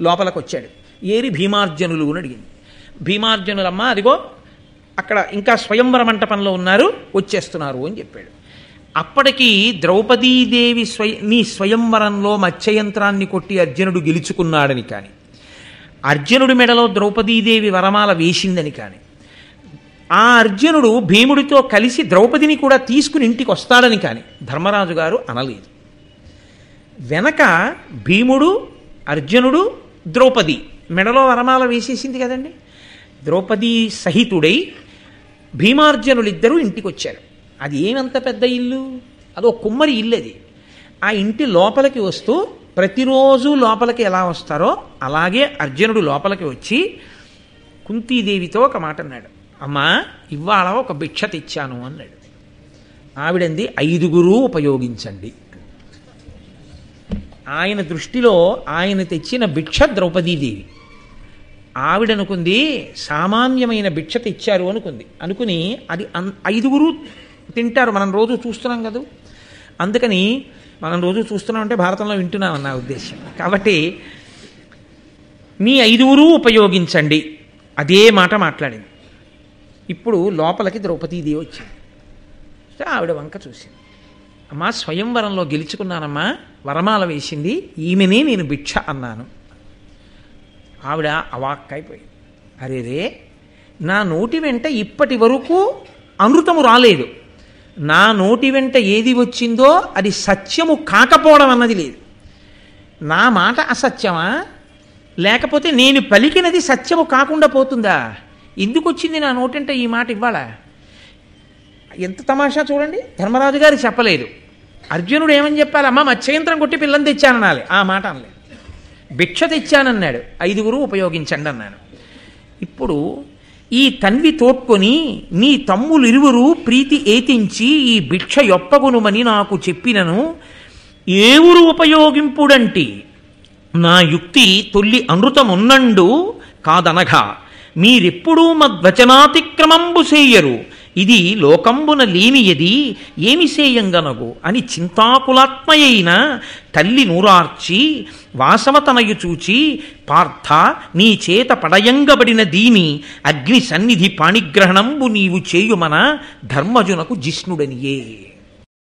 A: లోపలికి వచ్చాడు. ఏరి భీమార్జనులు అని అడిగింది. భీమార్జనులమ్మ అదిగో అక్కడ ఇంకా స్వయంవర మంటపంలో ఉన్నారు, వచ్చేస్తున్నారు అని చెప్పాడు. అప్పటికి ద్రౌపదీదేవి నీ స్వయంవరంలో మత్స్యయంత్రాన్ని కొట్టి అర్జునుడు గెలుచుకున్నాడని కానీ, అర్జునుడి మెడలో ద్రౌపదీదేవి వరమాల వేసిందని కానీ, ఆ అర్జునుడు భీముడితో కలిసి ద్రౌపదిని కూడా తీసుకుని ఇంటికి వస్తాడని కానీ ధర్మరాజు గారు అనలేదు. వెనక భీముడు, అర్జునుడు, ద్రౌపది మెడలో వరమాల వేసేసింది కదండి. ద్రౌపది సహితుడై భీమార్జునులిద్దరూ ఇంటికి వచ్చారు. అది ఏమంత పెద్ద ఇల్లు, అదో కుమ్మరి ఇల్లు. అది ఆ ఇంటి లోపలికి వస్తూ ప్రతిరోజు లోపలికి ఎలా వస్తారో అలాగే అర్జునుడు లోపలికి వచ్చి కుంతీదేవితో ఒక మాట అన్నాడు. అమ్మా, ఇవాళ ఒక భిక్ష తెచ్చాను అన్నాడు. ఆవిడంది 5 ఉపయోగించండి. ఆయన దృష్టిలో ఆయన తెచ్చిన భిక్ష ద్రౌపదీదేవి. ఆవిడనుకుంది సామాన్యమైన భిక్ష తెచ్చారు అనుకుని అది 5 తింటారు. మనం రోజు చూస్తున్నాం కదా, అందుకని మనం రోజు చూస్తున్నామంటే భారతంలో వింటున్నామని నా ఉద్దేశం. కాబట్టి మీ 5 ఉపయోగించండి అదే మాట మాట్లాడింది. ఇప్పుడు లోపలికి ద్రౌపదీదేవి వచ్చింది. ఆవిడ వంక చూసింది. అమ్మా, స్వయంవరంలో గెలుచుకున్నానమ్మా, వరమాల వేసింది, ఈమెనే నేను భిక్ష అన్నాను. ఆవిడ అవాక్కైపోయింది. అరేరే, నా నోటి వెంట ఇప్పటి వరకు అమృతము రాలేదు, నా నోటి వెంట ఏది వచ్చిందో అది సత్యము కాకపోవడం అన్నది లేదు. నా మాట అసత్యమా లేకపోతే నేను పలికినది సత్యము కాకుండా పోతుందా? ఎందుకు వచ్చింది నా నోటంటే ఈ మాట ఇవ్వాల? ఎంత తమాషా చూడండి. ధర్మరాజు గారు చెప్పలేదు. అర్జునుడు ఏమని చెప్పాలి? అమ్మ మత్స్యంత్రం కొట్టి పిల్లని తెచ్చాననాలి. ఆ మాట అనలేదు. భిక్ష తెచ్చానన్నాడు. 5 ఉపయోగించండి అన్నాను. ఇప్పుడు ఈ తన్వి తోడ్కొని నీ తమ్ములిరువురు ప్రీతి ఏతించి ఈ భిక్ష యొప్పగునుమని నాకు చెప్పినను ఏ ఊరు ఉపయోగింపుడంటి నా యుక్తి తొల్లి అనృతమున్నండు కాదనగా మీరెప్పుడూ మద్వచనాతిక్రమంబు సేయరు ఇది లోకంబున లేనియది ఏమి సేయంగనగు అని చింతాకులాత్మయైన తల్లి నూరార్చి వాసవతనయు చూచి పార్థ నీ చేత పడయంగబడిన దీని అగ్ని సన్నిధి పాణిగ్రహణంబు నీవు చేయుమన ధర్మజునకు జిష్ణుడనియే.